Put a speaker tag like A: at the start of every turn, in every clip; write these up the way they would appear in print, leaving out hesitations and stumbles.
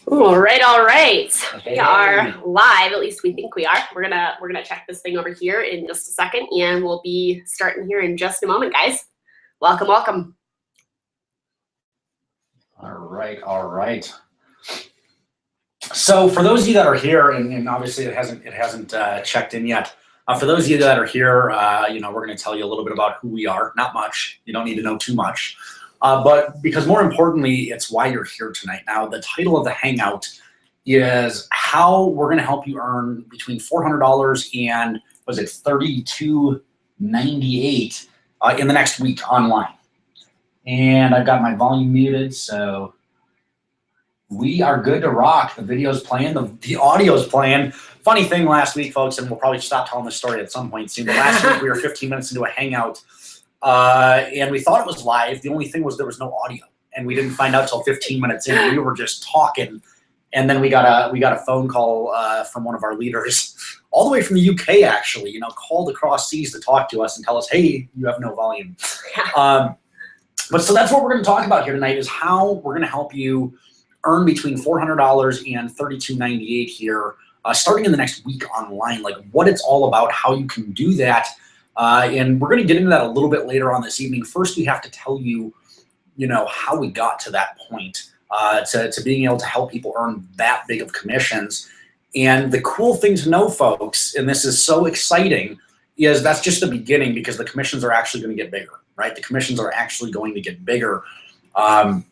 A: All right, all right.
B: Hey.
A: We are live, at least we think we are. We're gonna check this thing over here in just a second, and we'll be starting here in just a moment, guys. Welcome, welcome.
B: All right. So for those of you that are here, and obviously it hasn't checked in yet. For those of you that are here, we're going to tell you a little bit about who we are. Not much. You don't need to know too much. But because more importantly, it's why you're here tonight. Now, the title of the Hangout is how we're going to help you earn between $400 and, was it $32.98 in the next week online. And I've got my volume muted, so we are good to rock. The video's playing, the audio's playing. Funny thing last week, folks, and we'll probably stop telling this story at some point soon, but last week we were 15 minutes into a Hangout, and we thought it was live. The only thing was there was no audio, and we didn't find out till 15 minutes in. We were just talking, and then we got a phone call from one of our leaders, all the way from the UK, actually, called across seas to talk to us and tell us, hey, you have no volume. But so that's what we're going to talk about here tonight, is how we're going to help you earn between $400 and $32.98 here, starting in the next week online, like what it's all about, how you can do that. And we're going to get into that a little bit later on this evening. First, we have to tell you, how we got to that point, to being able to help people earn that big of commissions. And the cool thing to know, folks, and this is so exciting, is that's just the beginning, because the commissions are actually going to get bigger, right? The commissions are actually going to get bigger. A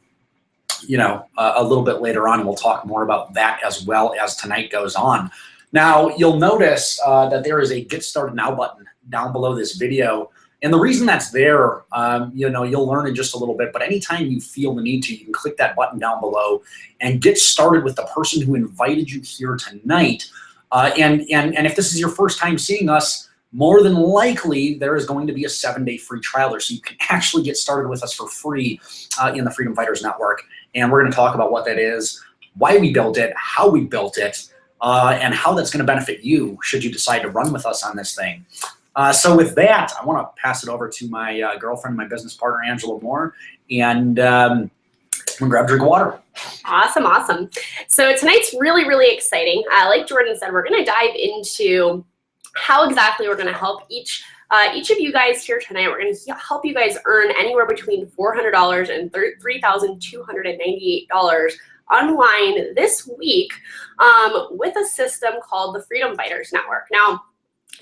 B: little bit later on, we'll talk more about that as well as tonight goes on. Now, you'll notice that there is a Get Started Now button down below this video. And the reason that's there, you'll learn in just a little bit, but anytime you feel the need to, you can click that button down below and get started with the person who invited you here tonight. And if this is your first time seeing us, more than likely, there is going to be a 7-day free trial there, so you can actually get started with us for free in the Freedom Fighters Network. And we're going to talk about what that is, why we built it, how we built it, and how that's going to benefit you should you decide to run with us on this thing. So with that, I want to pass it over to my girlfriend, my business partner, Angela Moore, and I'm gonna grab a drink of water.
A: Awesome, awesome. So tonight's really, really exciting. Like Jordan said, we're going to dive into how exactly we're going to help each of you guys here tonight. We're going to help you guys earn anywhere between $400 and $3,298 online this week with a system called the Freedom Fighters Network. Now,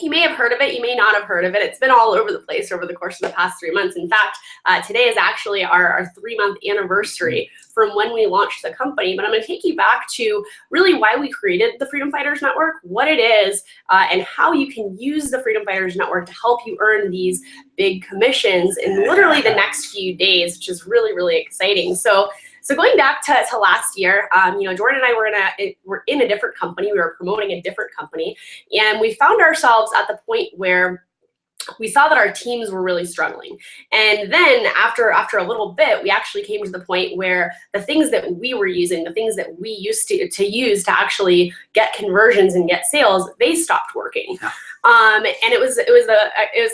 A: you may have heard of it, you may not have heard of it. It's been all over the place over the course of the past 3 months. In fact, today is actually our 3-month anniversary from when we launched the company. But I'm going to take you back to really why we created the Freedom Fighters Network, what it is, and how you can use the Freedom Fighters Network to help you earn these big commissions in literally the next few days, which is really, really exciting. So going back to last year, Jordan and I were in a different company. We were promoting a different company, and we found ourselves at the point where we saw that our teams were really struggling. And then after a little bit, we actually came to the point where the things that we were using, the things that we used to use to actually get conversions and get sales, they stopped working. And it was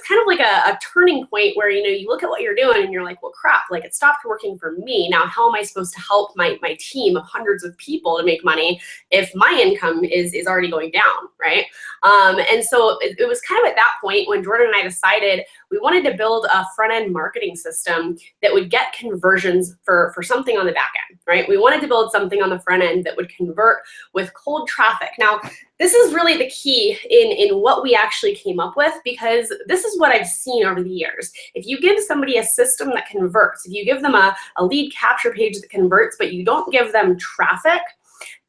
A: kind of like a turning point where, you look at what you're doing and you're like, well, crap, like it stopped working for me. Now, how am I supposed to help my team of hundreds of people to make money if my income is already going down, right? And so it was kind of at that point when Jordan and I decided we wanted to build a front-end marketing system that would get conversions for something on the back end, right? We wanted to build something on the front end that would convert with cold traffic. Now, this is really the key in what we actually came up with, because this is what I've seen over the years. If you give somebody a system that converts, if you give them a lead capture page that converts, but you don't give them traffic,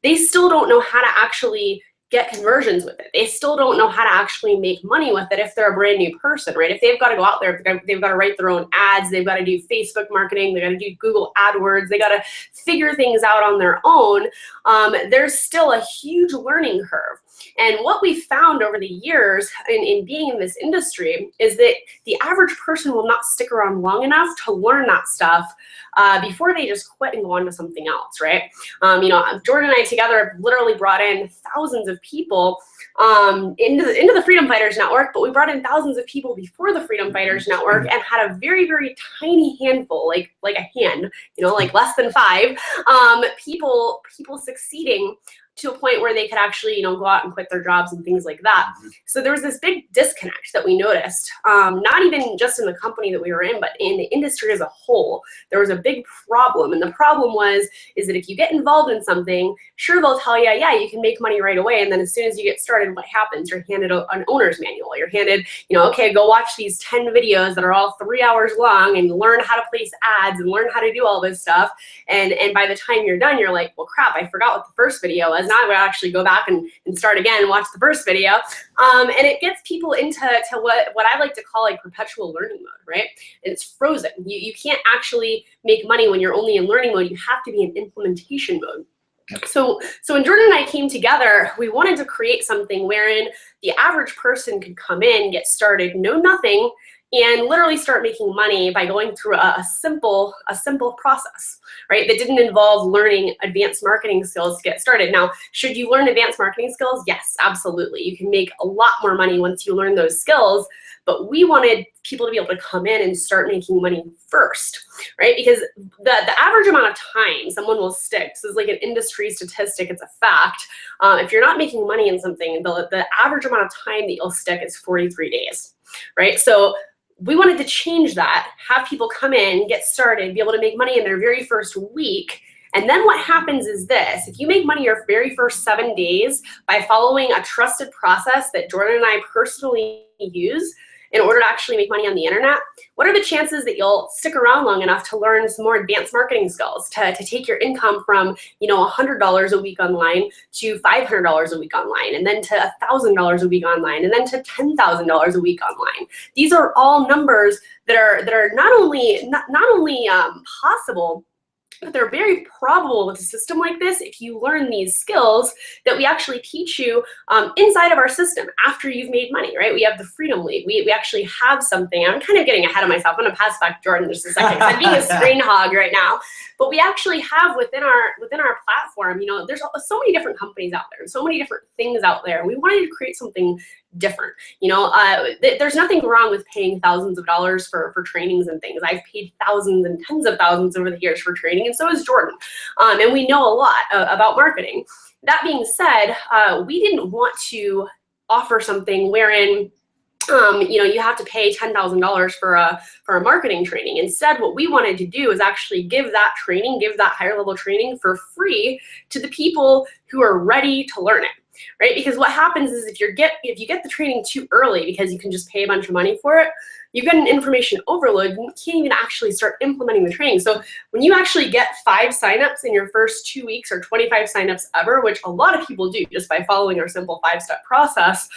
A: they still don't know how to actually get conversions with it. They still don't know how to actually make money with it if they're a brand new person, right? If they've got to go out there, they've got to write their own ads, they've got to do Facebook marketing, they've got to do Google AdWords, they got to figure things out on their own, there's still a huge learning curve. And what we found over the years in being in this industry is that the average person will not stick around long enough to learn that stuff before they just quit and go on to something else, right? You know, Jordan and I together have literally brought in thousands of people into the Freedom Fighters Network, but we brought in thousands of people before the Freedom Fighters Network and had a very, very tiny handful, like a hand, you know, like less than 5 people succeeding to a point where they could actually, you know, go out and quit their jobs and things like that. So there was this big disconnect that we noticed, not even just in the company that we were in, but in the industry as a whole. There was a big problem, and the problem is that if you get involved in something, sure, they'll tell you, yeah, you can make money right away, and then as soon as you get started, what happens? You're handed an owner's manual. You're handed, you know, okay, go watch these 10 videos that are all 3 hours long and learn how to place ads and learn how to do all this stuff. And by the time you're done, you're like, well, crap, I forgot what the first video was. Now I would actually go back and start again and watch the first video. And it gets people into what I like to call like perpetual learning mode, right? And it's frozen. You can't actually make money when you're only in learning mode. You have to be in implementation mode. So when Jordan and I came together, we wanted to create something wherein the average person could come in, get started, know nothing, and literally start making money by going through a simple process, right? That didn't involve learning advanced marketing skills to get started. Now, should you learn advanced marketing skills? Yes, absolutely. You can make a lot more money once you learn those skills, but we wanted people to be able to come in and start making money first, right? Because the average amount of time someone will stick, this is like an industry statistic, it's a fact. If you're not making money in something, the average amount of time that you'll stick is 43 days, right? So we wanted to change that, have people come in, get started, be able to make money in their very first week. And then what happens is this: if you make money your very first 7 days by following a trusted process that Jordan and I personally use in order to actually make money on the internet, what are the chances that you'll stick around long enough to learn some more advanced marketing skills, to take your income from, you know, $100 a week online to $500 a week online, and then to $1,000 a week online, and then to $10,000 a week online? These are all numbers that are not only possible, but they're very probable with a system like this if you learn these skills that we actually teach you inside of our system after you've made money, right? We have the Freedom League. We actually have something. I'm kind of getting ahead of myself. I'm going to pass back to Jordan in just a second because I'm being a screen hog right now. But we actually have within our platform, you know, there's so many different companies out there and so many different things out there. And we wanted to create something different. You know, there's nothing wrong with paying thousands of dollars for trainings and things. I've paid thousands and tens of thousands over the years for training, and so has Jordan. And we know a lot about marketing. That being said, we didn't want to offer something wherein you know, you have to pay $10,000 for a marketing training. Instead, what we wanted to do is actually give that training, give that higher level training for free to the people who are ready to learn it. Right? Because what happens is if you get the training too early because you can just pay a bunch of money for it, you get an information overload. You can't even actually start implementing the training. So when you actually get 5 signups in your first 2 weeks, or 25 signups ever, which a lot of people do just by following our simple 5-step process,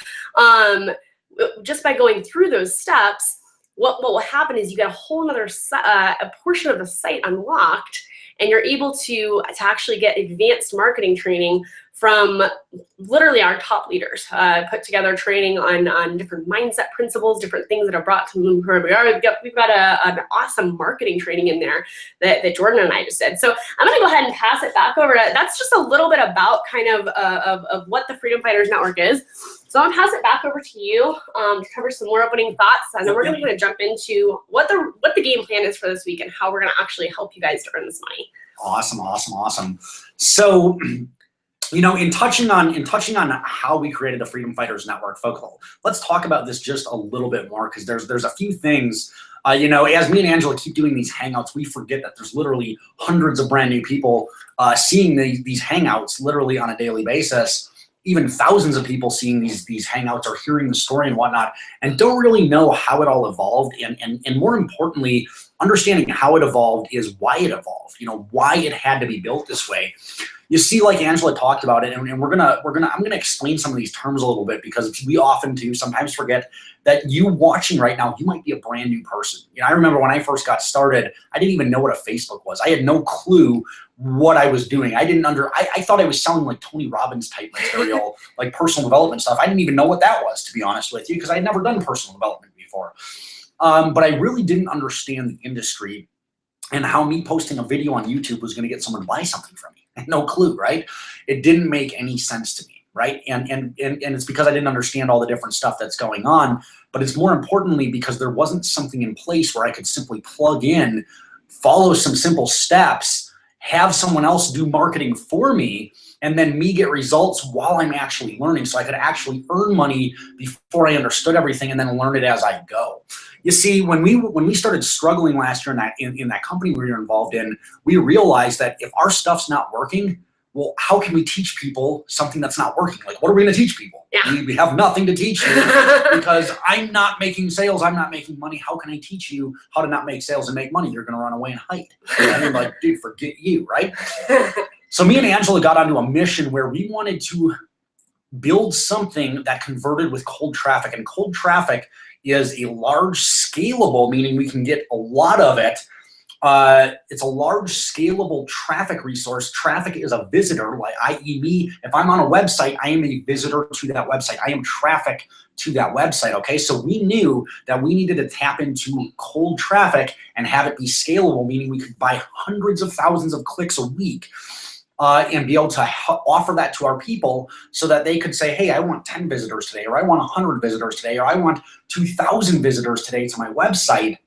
A: just by going through those steps, what will happen is you get a whole other a portion of the site unlocked, and you're able to actually get advanced marketing training from literally our top leaders, put together training on different mindset principles, different things that are brought to where we are. We've got an awesome marketing training in there that Jordan and I just did. So I'm gonna go ahead and pass it back over to, that's just a little bit about kind of what the Freedom Fighters Network is. So I'm gonna pass it back over to you to cover some more opening thoughts, and then we're gonna kind of jump into what the game plan is for this week and how we're gonna actually help you guys to earn this money.
B: Awesome. So, you know, in touching on how we created the Freedom Fighters Network, folks, let's talk about this just a little bit more, because there's a few things. You know, as me and Angela keep doing these hangouts, we forget that there's literally hundreds of brand new people seeing these hangouts literally on a daily basis. Even thousands of people seeing these hangouts or hearing the story and whatnot, and don't really know how it all evolved, and more importantly, understanding how it evolved is why it evolved. You know, why it had to be built this way. You see, like Angela talked about it, and I'm gonna explain some of these terms a little bit, because we often do sometimes forget that you watching right now, you might be a brand new person. You know, I remember when I first got started, I didn't even know what a Facebook was. I had no clue what I was doing. I thought I was selling like Tony Robbins type material, like personal development stuff. I didn't even know what that was, to be honest with you, because I'd never done personal development before. But I really didn't understand the industry and how me posting a video on YouTube was going to get someone to buy something from me. I had no clue, right? It didn't make any sense to me, right? And it's because I didn't understand all the different stuff that's going on, but it's more importantly because there wasn't something in place where I could simply plug in, follow some simple steps, have someone else do marketing for me, and then me get results while I'm actually learning, so I could actually earn money before I understood everything and then learn it as I go. You see, when we started struggling last year in that company we were involved in, we realized that if our stuff's not working, well, how can we teach people something that's not working? Like, what are we going to teach people?
A: Yeah.
B: We have nothing to teach you because I'm not making sales. I'm not making money. How can I teach you how to not make sales and make money? You're going to run away and hide. And I'm like, dude, forget you, right? So me and Angela got onto a mission where we wanted to build something that converted with cold traffic. And cold traffic is a large scalable, meaning we can get a lot of it. It's a large scalable traffic resource. Traffic is a visitor, like i.e. me. If I'm on a website, I am a visitor to that website. I am traffic to that website, okay? So we knew that we needed to tap into cold traffic and have it be scalable, meaning we could buy hundreds of thousands of clicks a week and be able to offer that to our people so that they could say, hey, I want 10 visitors today, or I want 100 visitors today, or I want 2,000 visitors today to my website,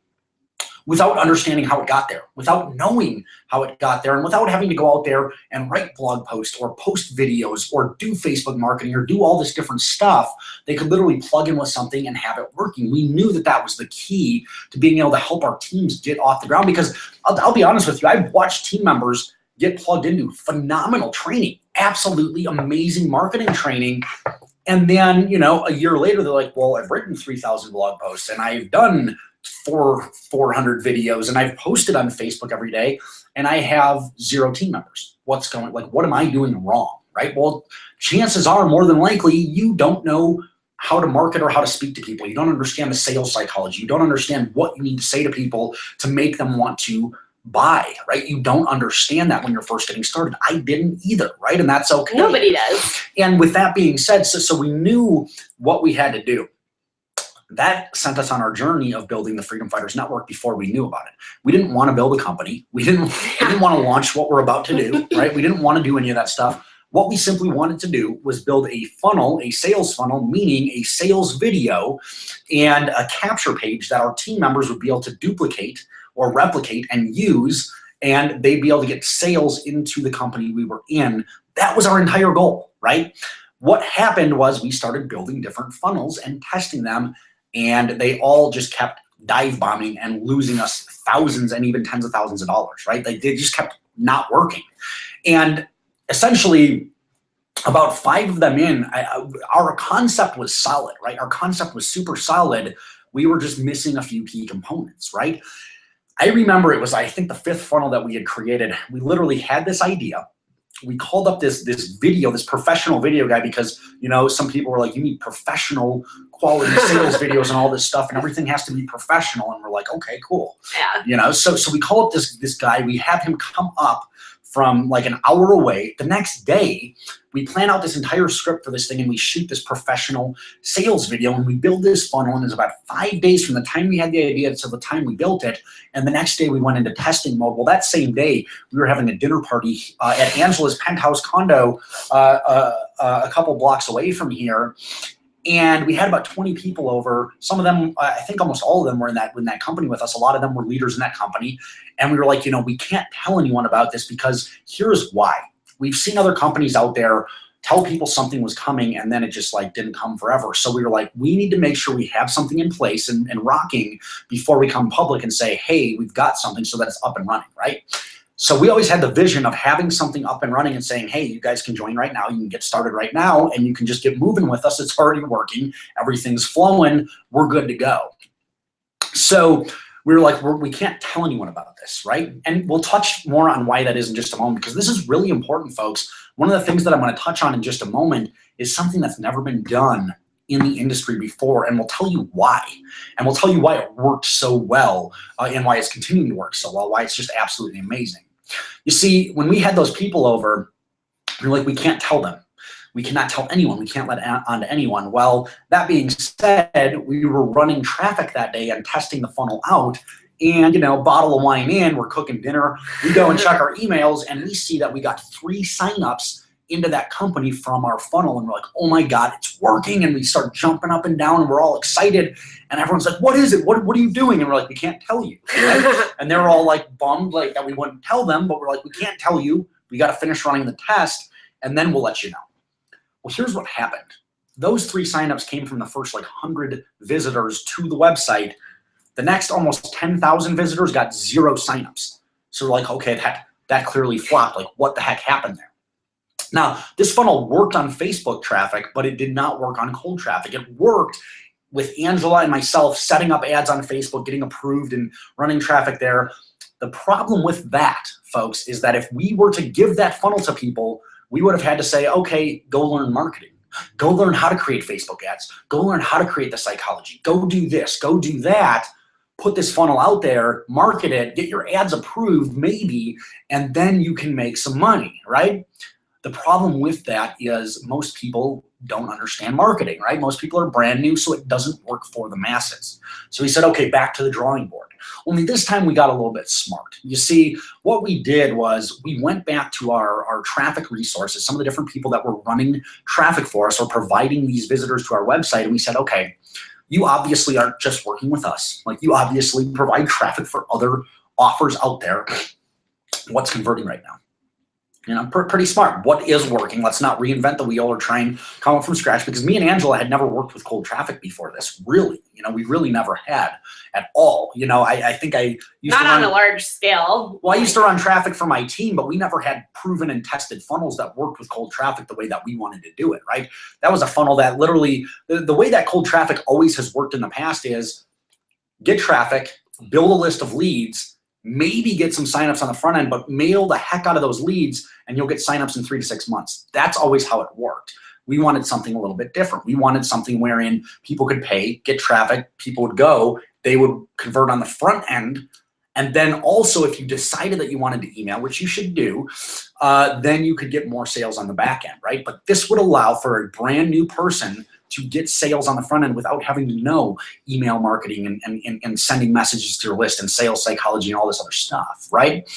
B: without understanding how it got there, without knowing how it got there, and without having to go out there and write blog posts or post videos or do Facebook marketing or do all this different stuff. They could literally plug in with something and have it working. We knew that that was the key to being able to help our teams get off the ground, because I'll be honest with you, I've watched team members get plugged into phenomenal training, absolutely amazing marketing training. And then, you know, a year later, they're like, well, I've written 3,000 blog posts and I've done 400 videos and I've posted on Facebook every day and I have 0 team members. What am I doing wrong, right? Well, chances are more than likely you don't know how to market or how to speak to people. You don't understand the sales psychology. You don't understand what you need to say to people to make them want to buy, right? You don't understand that when you're first getting started. I didn't either, right? And that's okay.
A: Nobody does.
B: And with that being said, so we knew what we had to do. That sent us on our journey of building the Freedom Fighters Network before we knew about it. We didn't want to build a company. We didn't want to launch what we're about to do, right? We didn't want to do any of that stuff. What we simply wanted to do was build a funnel, a sales funnel, meaning a sales video and a capture page that our team members would be able to duplicate or replicate and use, and they'd be able to get sales into the company we were in. That was our entire goal, right? What happened was we started building different funnels and testing them, and they all just kept dive bombing and losing us thousands and even tens of thousands of dollars, right? They just kept not working. And essentially, about 5 of them in, our concept was solid, right? Our concept was super solid. We were just missing a few key components, right? I remember it was, I think, the 5th funnel that we had created. We literally had this idea. We called up this professional video guy, because, you know, some people were like, you need professional quality sales videos and all this stuff, and everything has to be professional. And we're like, okay, cool.
A: Yeah.
B: You know, so we call up this guy. We have him come up from like an hour away. The next day, we plan out this entire script for this thing, and we shoot this professional sales video, and we build this funnel, and it's about 5 days from the time we had the idea to the time we built it. And the next day we went into testing mode. Well, that same day we were having a dinner party at Angela's penthouse condo a couple blocks away from here. And we had about 20 people over. Some of them, I think almost all of them were in that company with us. A lot of them were leaders in that company. And we were like, you know, we can't tell anyone about this, because here's why. We've seen other companies out there tell people something was coming, and then it just like didn't come forever. So we were like, we need to make sure we have something in place and rocking before we come public and say, hey, we've got something, so that it's up and running, right? So we always had the vision of having something up and running and saying, hey, you guys can join right now. You can get started right now, and you can just get moving with us. It's already working. Everything's flowing. We're good to go. So we were like, we can't tell anyone about this, right? And we'll touch more on why that is in just a moment, because this is really important, folks. One of the things that I'm going to touch on in just a moment is something that's never been done in the industry before, and we'll tell you why. And we'll tell you why it worked so well and why it's continuing to work so well, why it's just absolutely amazing. You see, when we had those people over, we were like, we can't tell them. We cannot tell anyone. We can't let it on to anyone. Well, that being said, we were running traffic that day and testing the funnel out. And, you know, bottle of wine in, we're cooking dinner. We go and check our emails, and we see that we got 3 signups into that company from our funnel. And we're like, oh my God, it's working. And we start jumping up and down, and we're all excited. And everyone's like, what is it? What are you doing? And we're like, we can't tell you. Right? And they're all like bummed like that we wouldn't tell them, but we're like, we can't tell you. We got to finish running the test, and then we'll let you know. Well, here's what happened. Those 3 signups came from the first like 100 visitors to the website. The next almost 10,000 visitors got 0 signups. So we're like, okay, that clearly flopped. Like, what the heck happened there? Now, this funnel worked on Facebook traffic, but it did not work on cold traffic. It worked with Angela and myself setting up ads on Facebook, getting approved and running traffic there. The problem with that, folks, is that if we were to give that funnel to people, we would have had to say, okay, go learn marketing. Go learn how to create Facebook ads. Go learn how to create the psychology. Go do this. Go do that. Put this funnel out there, market it, get your ads approved maybe, and then you can make some money, right? The problem with that is most people don't understand marketing, right? Most people are brand new, so it doesn't work for the masses. So we said, okay, back to the drawing board. Only this time we got a little bit smart. You see, what we did was we went back to our traffic resources, some of the different people that were running traffic for us or providing these visitors to our website, and we said, okay, you obviously aren't just working with us. Like, you obviously provide traffic for other offers out there. What's converting right now? You know, pretty smart. What is working? Let's not reinvent the wheel or try and come up from scratch, because me and Angela had never worked with cold traffic before this, really. You know, we really never had at all. You know, I think I used to run,
A: not on a large scale.
B: Well, I used to run traffic for my team, but we never had proven and tested funnels that worked with cold traffic the way that we wanted to do it, right? That was a funnel that literally, the way that cold traffic always has worked in the past is get traffic, build a list of leads, maybe get some signups on the front end, but mail the heck out of those leads and you'll get signups in 3 to 6 months. That's always how it worked. We wanted something a little bit different. We wanted something wherein people could pay, get traffic, people would go, they would convert on the front end. And then also, if you decided that you wanted to email, which you should do, then you could get more sales on the back end, right? But this would allow for a brand new person to get sales on the front end without having to know email marketing and sending messages to your list and sales psychology and all this other stuff, right?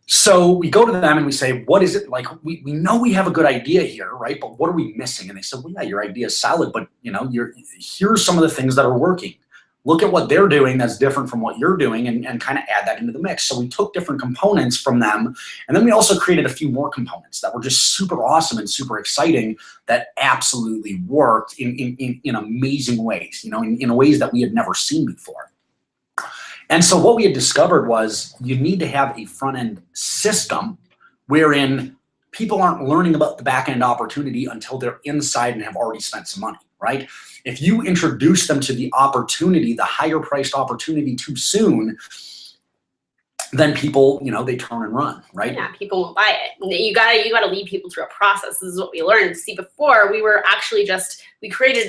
B: So we go to them and we say, what is it? Like, we know we have a good idea here, right? But what are we missing? And they said, well, yeah, your idea is solid, but you know, here's some of the things that are working. Look at what they're doing that's different from what you're doing and kind of add that into the mix. So we took different components from them, and then we also created a few more components that were just super awesome and super exciting that absolutely worked in amazing ways, you know, in ways that we had never seen before. And so what we had discovered was you need to have a front-end system wherein people aren't learning about the back-end opportunity until they're inside and have already spent some money, right? If you introduce them to the opportunity, the higher priced opportunity too soon, then people, you know, they turn and run, right?
A: Yeah, people won't buy it. You gotta lead people through a process. This is what we learned. See, before we were actually we created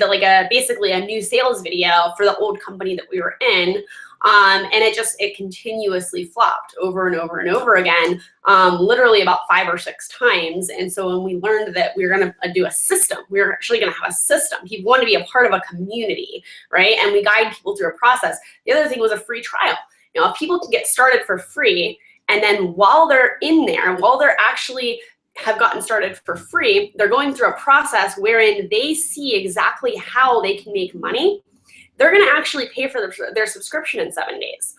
A: basically a new sales video for the old company that we were in. And it continuously flopped over and over and over again, literally about 5 or 6 times. And so when we learned that we were going to do a system, we were actually going to have a system. People want to be a part of a community, right? And we guide people through a process. The other thing was a free trial. You know, if people can get started for free, and then while they're in there, while they're actually have gotten started for free, they're going through a process wherein they see exactly how they can make money. They're going to actually pay for their subscription in 7 days,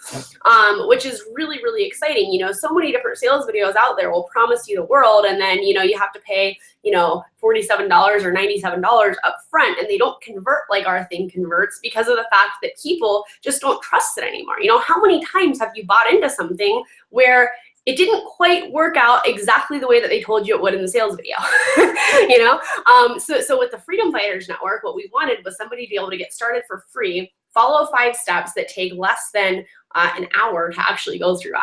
A: which is really, really exciting. You know, so many different sales videos out there will promise you the world, and then, you know, you have to pay, you know, $47 or $97 up front, and they don't convert like our thing converts because of the fact that people just don't trust it anymore. You know, how many times have you bought into something where it didn't quite work out exactly the way that they told you it would in the sales video, you know? So with the Freedom Fighters Network, what we wanted was somebody to be able to get started for free, follow 5 steps that take less than an hour to actually go through,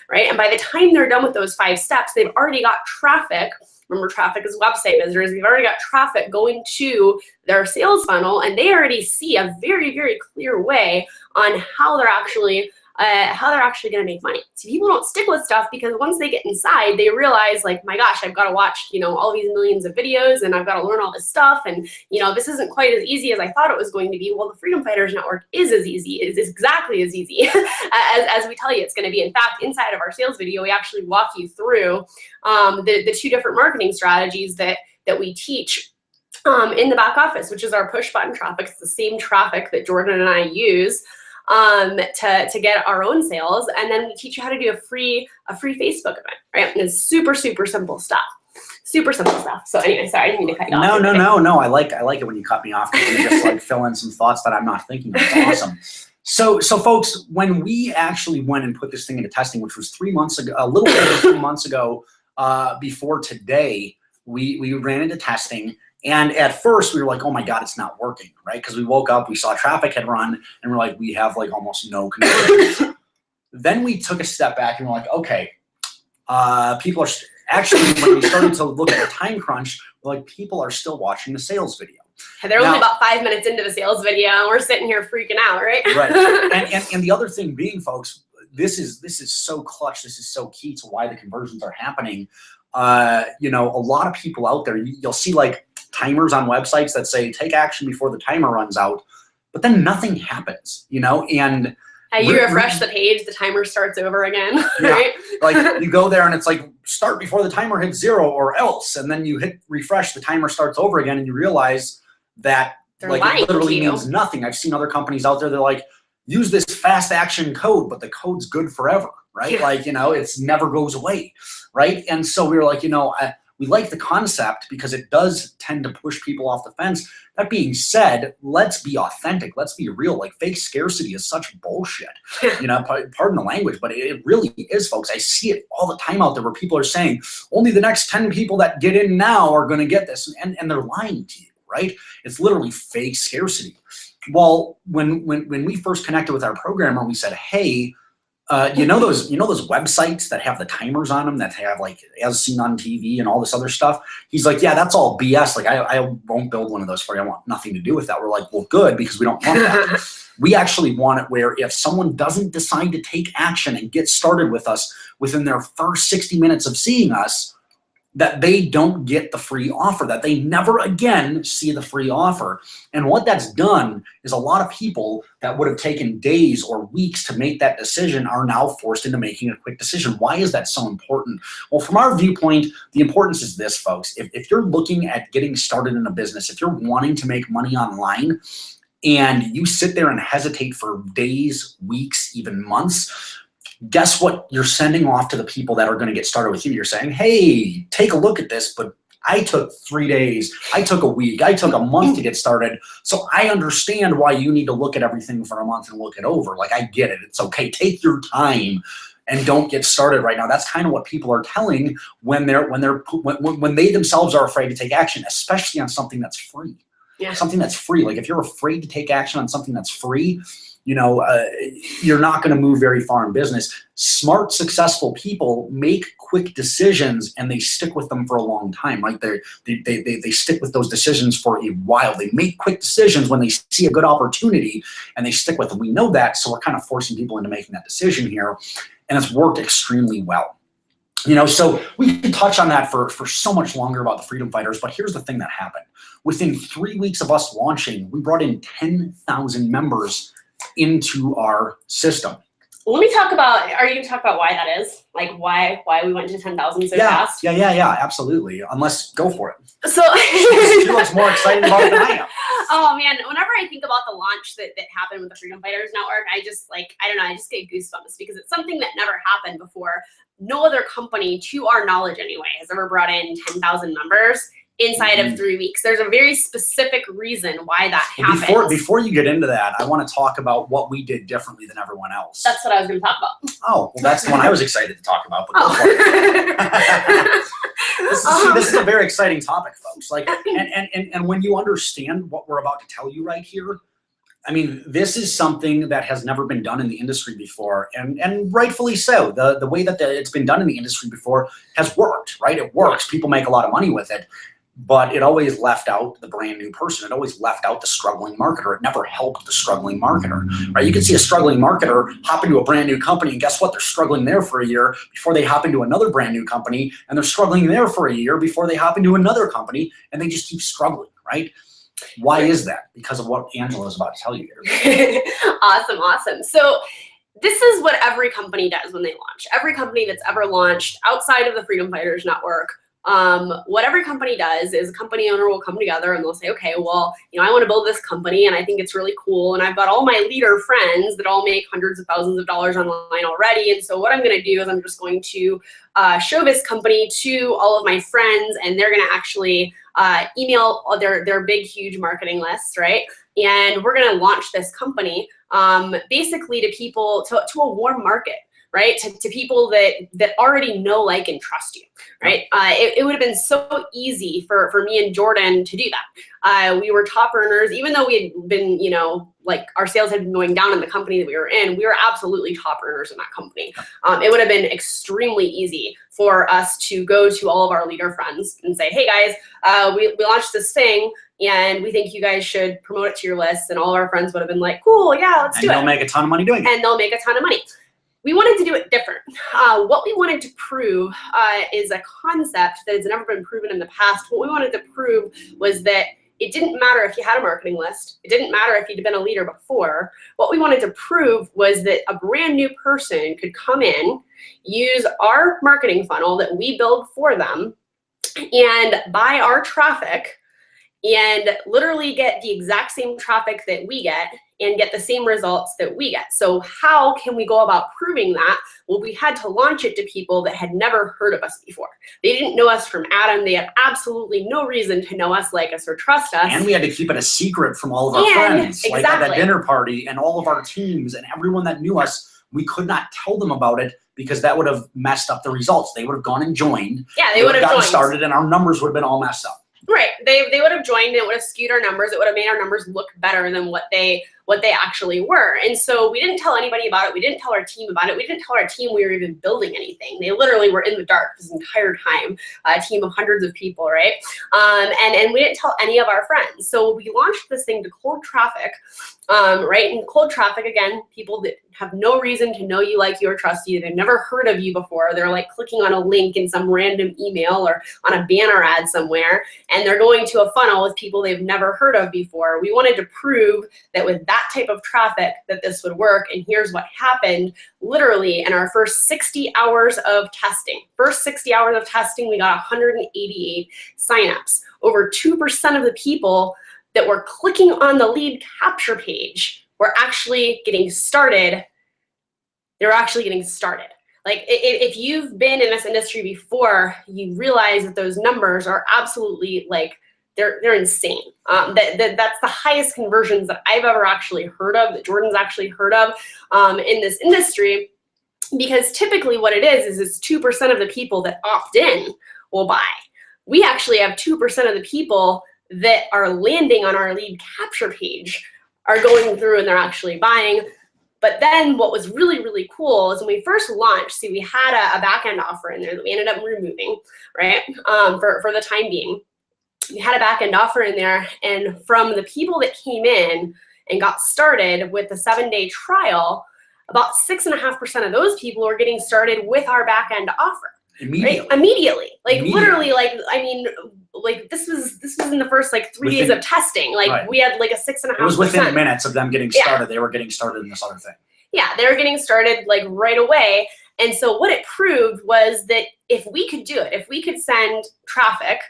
A: right? And by the time they're done with those 5 steps, they've already got traffic. Remember, traffic is website visitors. They've already got traffic going to their sales funnel, and they already see a very, very clear way on how they're actually how they're actually going to make money. So people don't stick with stuff because once they get inside, they realize like, my gosh, I've got to watch, all these millions of videos and I've got to learn all this stuff. And, this isn't quite as easy as I thought it was going to be. Well, the Freedom Fighters Network is as easy. It is exactly as easy as we tell you it's going to be. In fact, inside of our sales video, we actually walk you through the two different marketing strategies that we teach in the back office, which is our push button traffic. It's the same traffic that Jordan and I use to get our own sales. And then we teach you how to do a free Facebook event, right? And it's super, super simple stuff. Super simple stuff. So anyway, sorry, I didn't mean to cut you off.
B: No. I like it when you cut me off because you just like fill in some thoughts that I'm not thinking of. It's awesome. So folks, when we actually went and put this thing into testing, which was 3 months ago, a little over 3 months ago, before today, we ran into testing. And at first we were like, oh my God, it's not working, right? Because we woke up, we saw traffic had run, and we're like, we have like almost no conversions. Then we took a step back and we're like, okay, people are actually, when we started to look at the time crunch, we're like, people are still watching the sales video.
A: They're only about 5 minutes into the sales video and we're sitting here freaking out, right?
B: Right. And the other thing being, folks, this is so clutch. This is so key to why the conversions are happening. A lot of people out there, you'll see like timers on websites that say take action before the timer runs out, but then nothing happens, and
A: you refresh the page, the timer starts over again. Right?
B: Like you go there and it's like start before the timer hits 0 or else, and then you hit refresh, the timer starts over again, and you realize that it literally means nothing. I've seen other companies out there, they're like, use this fast action code, but the code's good forever, right? Yeah. Like, it's never goes away, right? And so we were like, we like the concept because it does tend to push people off the fence. That being said, let's be authentic. Let's be real. Like fake scarcity is such bullshit. Pardon the language, but it really is, folks. I see it all the time out there where people are saying only the next 10 people that get in now are going to get this, and they're lying to you, right? It's literally fake scarcity. Well, when we first connected with our programmer, we said, hey, those websites that have the timers on them that have like as seen on TV and all this other stuff? He's like, yeah, that's all BS. Like I won't build one of those for you. I want nothing to do with that. We're like, well, good, because we don't want that. We actually want it where if someone doesn't decide to take action and get started with us within their first 60 minutes of seeing us, that they don't get the free offer, that they never again see the free offer. And what that's done is a lot of people that would have taken days or weeks to make that decision are now forced into making a quick decision. Why is that so important? Well, from our viewpoint, the importance is this, folks. If you're looking at getting started in a business, if you're wanting to make money online and you sit there and hesitate for days, weeks, even months, guess what you're sending off to the people that are going to get started with you? You're saying, hey, take a look at this, but I took 3 days, I took a week, I took a month to get started. So I understand why you need to look at everything for a month and look it over. Like, I get it. It's okay. Take your time and don't get started right now. That's kind of what people are telling when they themselves are afraid to take action, especially on something that's free. Yeah. Something that's free. Like if you're afraid to take action on something that's free, you're not going to move very far in business. Smart, successful people make quick decisions and they stick with them for a long time, right? They stick with those decisions for a while. They make quick decisions when they see a good opportunity and they stick with them. We know that, so we're kind of forcing people into making that decision here, and it's worked extremely well. So we could touch on that for so much longer about the Freedom Fighters, but here's the thing that happened. Within 3 weeks of us launching, we brought in 10,000 members into our system.
A: Let me talk about, are you going to talk about why that is? Like why we went to 10,000 so fast?
B: Yeah, absolutely. Go for it.
A: So
B: she looks more excited about it than I am.
A: Oh man, whenever I think about the launch that happened with the Freedom Fighters Network, I just I just get goosebumps because it's something that never happened before. No other company, to our knowledge anyway, has ever brought in 10,000 members inside of 3 weeks. There's a very specific reason why that happened.
B: Before you get into that, I want to talk about what we did differently than everyone else.
A: That's what I was going to talk about.
B: Oh, well, that's the one I was excited to talk about. But this is a very exciting topic, folks. And when you understand what we're about to tell you right here, I mean, this is something that has never been done in the industry before, and rightfully so. The way that it's been done in the industry before has worked, right? It works. People make a lot of money with it. but it always left out the brand new person. It always left out the struggling marketer. It never helped the struggling marketer, right? You can see a struggling marketer hop into a brand new company, and guess what? They're struggling there for a year before they hop into another brand new company, and they're struggling there for a year before they hop into another company, and they just keep struggling, right? Why is that? Because of what Angela is about to tell you here.
A: Awesome, awesome. So this is what every company does when they launch. Every company that's ever launched outside of the Freedom Fighters Network, what every company does is a company owner will come together and they'll say, okay, well, I want to build this company and I think it's really cool. And I've got all my leader friends that all make hundreds of thousands of dollars online already. And so what I'm going to do is I'm just going to show this company to all of my friends, and they're going to actually email their big, huge marketing lists, right? And we're going to launch this company basically to people, to a warm market, right? To people that already know, like, and trust you, right? It would have been so easy for me and Jordan to do that. We were top earners, even though we had been, like our sales had been going down in the company that we were in, we were absolutely top earners in that company. It would have been extremely easy for us to go to all of our leader friends and say, hey guys, we launched this thing and we think you guys should promote it to your list. And all of our friends would have been like, cool, yeah, let's do it.
B: And they'll make a ton of money doing it.
A: And they'll make a ton of money. We wanted to do it different. What we wanted to prove is a concept that has never been proven in the past. What we wanted to prove was that it didn't matter if you had a marketing list. It didn't matter if you'd been a leader before. What we wanted to prove was that a brand new person could come in, use our marketing funnel that we build for them, and buy our traffic and literally get the exact same traffic that we get and get the same results that we get. So how can we go about proving that? Well, we had to launch it to people that had never heard of us before. They didn't know us from Adam. They had absolutely no reason to know us, like us, or trust us.
B: And we had to keep it a secret from all of our friends.
A: Exactly.
B: Like at that dinner party, and all of our teams and everyone that knew us, we could not tell them about it because that would have messed up the results. They would have gone and joined.
A: Yeah, they would have
B: gotten
A: joined.
B: Started, and our numbers would have been all messed up.
A: Right. They would have joined, and it would have skewed our numbers. It would have made our numbers look better than what they actually were. And so we didn't tell anybody about it. We didn't tell our team about it. We didn't tell our team we were even building anything. They literally were in the dark this entire time, a team of hundreds of people, right? And we didn't tell any of our friends. So we launched this thing to cold traffic, right? And cold traffic, again, people that have no reason to know you, like you, or trust you. They've never heard of you before. They're like clicking on a link in some random email or on a banner ad somewhere, and they're going to a funnel with people they've never heard of before. We wanted to prove that with that type of traffic that this would work. And here's what happened. Literally in our first 60 hours of testing, we got 188 signups. Over 2% of the people that were clicking on the lead capture page were actually getting started. They're actually getting started. Like, if you've been in this industry before, you realize that those numbers are absolutely, like, they're insane. That's the highest conversions that I've ever actually heard of, that Jordan's actually heard of in this industry, because typically what it is it's 2% of the people that opt in will buy. We actually have 2% of the people that are landing on our lead capture page are going through and they're actually buying. But then what was really, really cool is when we first launched, see, we had a back-end offer in there that we ended up removing, right, for the time being. We had a back-end offer in there, and from the people that came in and got started with the 7-day trial, about 6.5% of those people were getting started with our back-end offer.
B: Immediately.
A: Right? Immediately. Like, literally, like, I mean, like, this was in the first, like, 3 days of testing. Like, right. We had like a 6.5%.
B: It was within minutes of them getting started. Yeah. They were getting started in this other thing.
A: Yeah, they were getting started like right away. And so what it proved was that if we could do it, if we could send traffic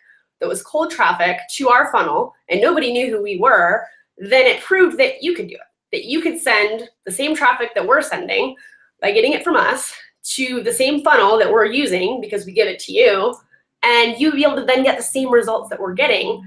A: that was cold traffic to our funnel and nobody knew who we were, then it proved that you could do it, that you could send the same traffic that we're sending by getting it from us to the same funnel that we're using because we give it to you, and you'd be able to then get the same results that we're getting.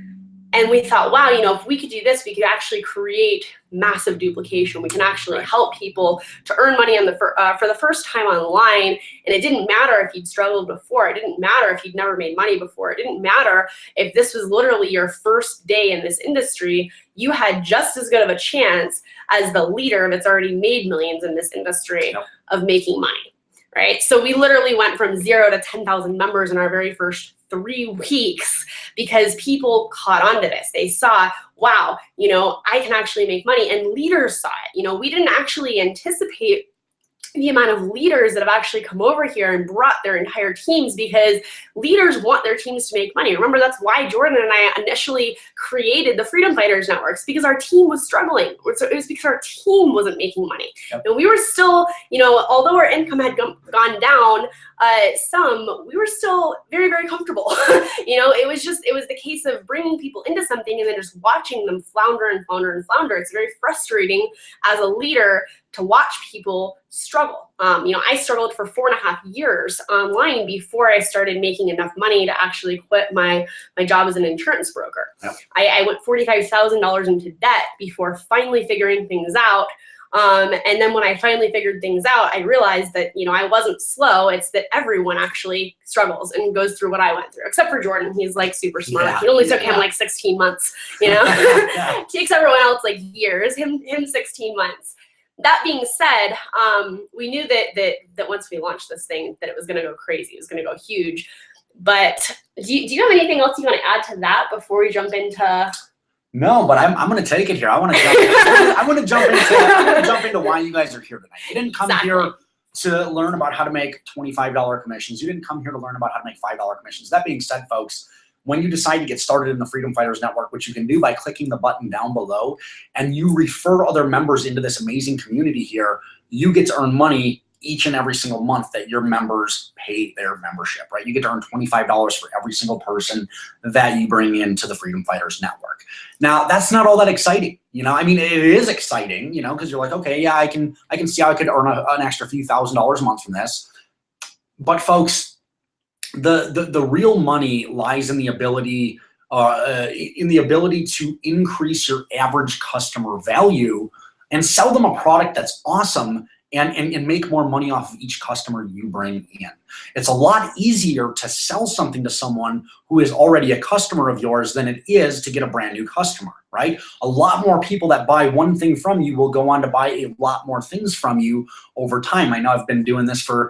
A: And we thought, wow, if we could do this, we could actually create massive duplication. We can actually help people to earn money on for the first time online. And it didn't matter if you'd struggled before. It didn't matter if you'd never made money before. It didn't matter if this was literally your first day in this industry. You had just as good of a chance as the leader that's already made millions in this industry of making money. right? So we literally went from 0 to 10,000 members in our very first 3 weeks because people caught on to this. They saw, wow, you know, I can actually make money, and leaders saw it. You know, we didn't actually anticipate the amount of leaders that have actually come over here and brought their entire teams, because leaders want their teams to make money. Remember, that's why Jordan and I initially created the Freedom Fighters Networks, because our team was struggling. So it was because our team wasn't making money.
B: Yep.
A: And we were still, you know, although our income had gone down we were still very, very comfortable. You know, it was the case of bringing people into something and then just watching them flounder and flounder and flounder. It's very frustrating as a leader to watch people struggle. You know, I struggled for 4.5 years online before I started making enough money to actually quit my job as an insurance broker.
B: Yep.
A: I went $45,000 into debt before finally figuring things out. And then when I finally figured things out, I realized that, you know, I wasn't slow. It's that everyone actually struggles and goes through what I went through, except for Jordan. He's like super smart.
B: Yeah,
A: It only took him like 16 months, you know.
B: Yeah.
A: Takes everyone else like years, him 16 months. That being said, we knew that once we launched this thing, that it was going to go crazy. It was going to go huge. But do you have anything else you want to add to that before we jump into?
B: No, but I'm going to take it here. I want to jump. I want to jump into why you guys are here tonight. You didn't come here to learn about how to make $25 commissions. You didn't come here to learn about how to make $5 commissions. That being said, folks, when you decide to get started in the Freedom Fighters Network, which you can do by clicking the button down below, and you refer other members into this amazing community here, you get to earn money each and every single month that your members pay their membership, right? You get to earn $25 for every single person that you bring into the Freedom Fighters Network. Now, that's not all that exciting. You know, I mean, it is exciting, you know, because you're like, okay, yeah, I can see how I could earn an extra few $1,000s a month from this. But folks, the real money lies in the ability to increase your average customer value and sell them a product that's awesome and make more money off of each customer you bring in. It's a lot easier to sell something to someone who is already a customer of yours than it is to get a brand new customer, right? A lot more people that buy one thing from you will go on to buy a lot more things from you over time. I know I've been doing this for,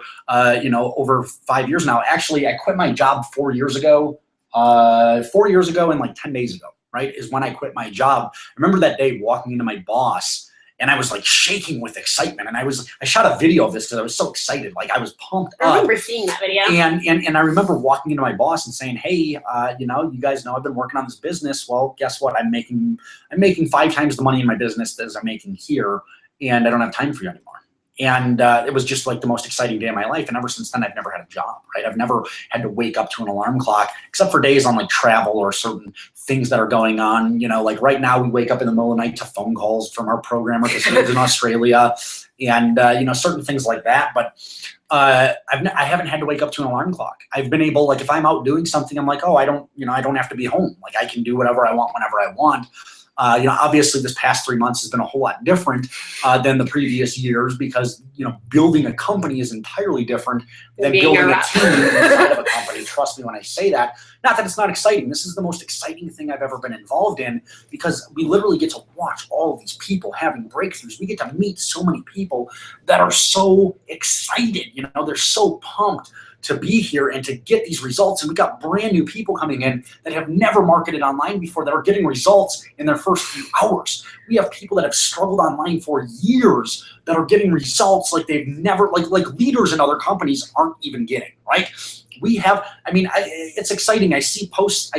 B: you know, over 5 years now. Actually, I quit my job 4 years ago. 4 years ago and like 10 days ago, right, is when I quit my job. I remember that day walking into my boss, and I was like shaking with excitement. And I shot a video of this because I was so excited. Like I was pumped up.
A: I remember seeing that video.
B: And I remember walking into my boss and saying, hey, you know, you guys know I've been working on this business. Well, guess what? I'm making 5 times the money in my business as I'm making here, and I don't have time for you anymore. And it was just like the most exciting day of my life. And ever since then, I've never had a job, right? I've never had to wake up to an alarm clock, except for days on like travel or certain things that are going on. You know, like right now we wake up in the middle of the night to phone calls from our programmer because he lives in Australia, and you know, certain things like that. But I haven't had to wake up to an alarm clock. I've been able, like if I'm out doing something, I'm like, oh, I don't have to be home. Like I can do whatever I want whenever I want. You know, obviously this past 3 months has been a whole lot different than the previous years because, you know, building a company is entirely different than building a team inside of a company. Trust me when I say that. Not that it's not exciting. This is the most exciting thing I've ever been involved in because we literally get to watch all of these people having breakthroughs. We get to meet so many people that are so excited. You know, they're so pumped to be here and to get these results. And we got brand new people coming in that have never marketed online before that are getting results in their first few hours. We have people that have struggled online for years that are getting results like they've never, like leaders in other companies aren't even getting, right? We have, I mean, it's exciting. I see posts,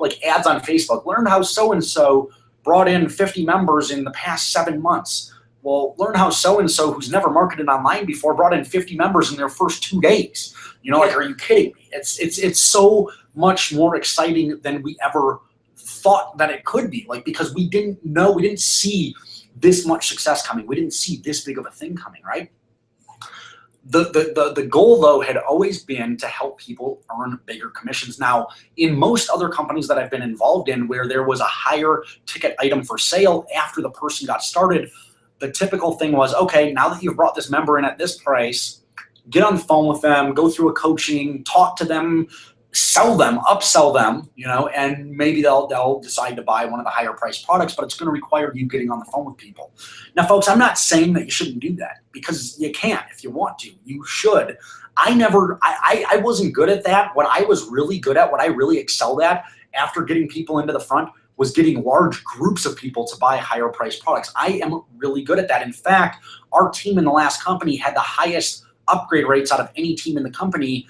B: like ads on Facebook, learn how so-and-so brought in 50 members in the past 7 months. Well, learn how so-and-so who's never marketed online before brought in 50 members in their first 2 days. You know, like, are you kidding me? It's so much more exciting than we ever thought that it could be. Like, because we didn't see this much success coming. We didn't see this big of a thing coming, right? The goal, though, had always been to help people earn bigger commissions. Now, in most other companies that I've been involved in where there was a higher ticket item for sale after the person got started, the typical thing was, okay, now that you've brought this member in at this price, get on the phone with them, go through a coaching, talk to them, sell them, upsell them, you know, and maybe they'll decide to buy one of the higher priced products, but it's going to require you getting on the phone with people. Now, folks, I'm not saying that you shouldn't do that, because you can if you want to. You should. I wasn't good at that. What I was really good at, what I really excelled at after getting people into the front, was getting large groups of people to buy higher priced products. I am really good at that. In fact, our team in the last company had the highest upgrade rates out of any team in the company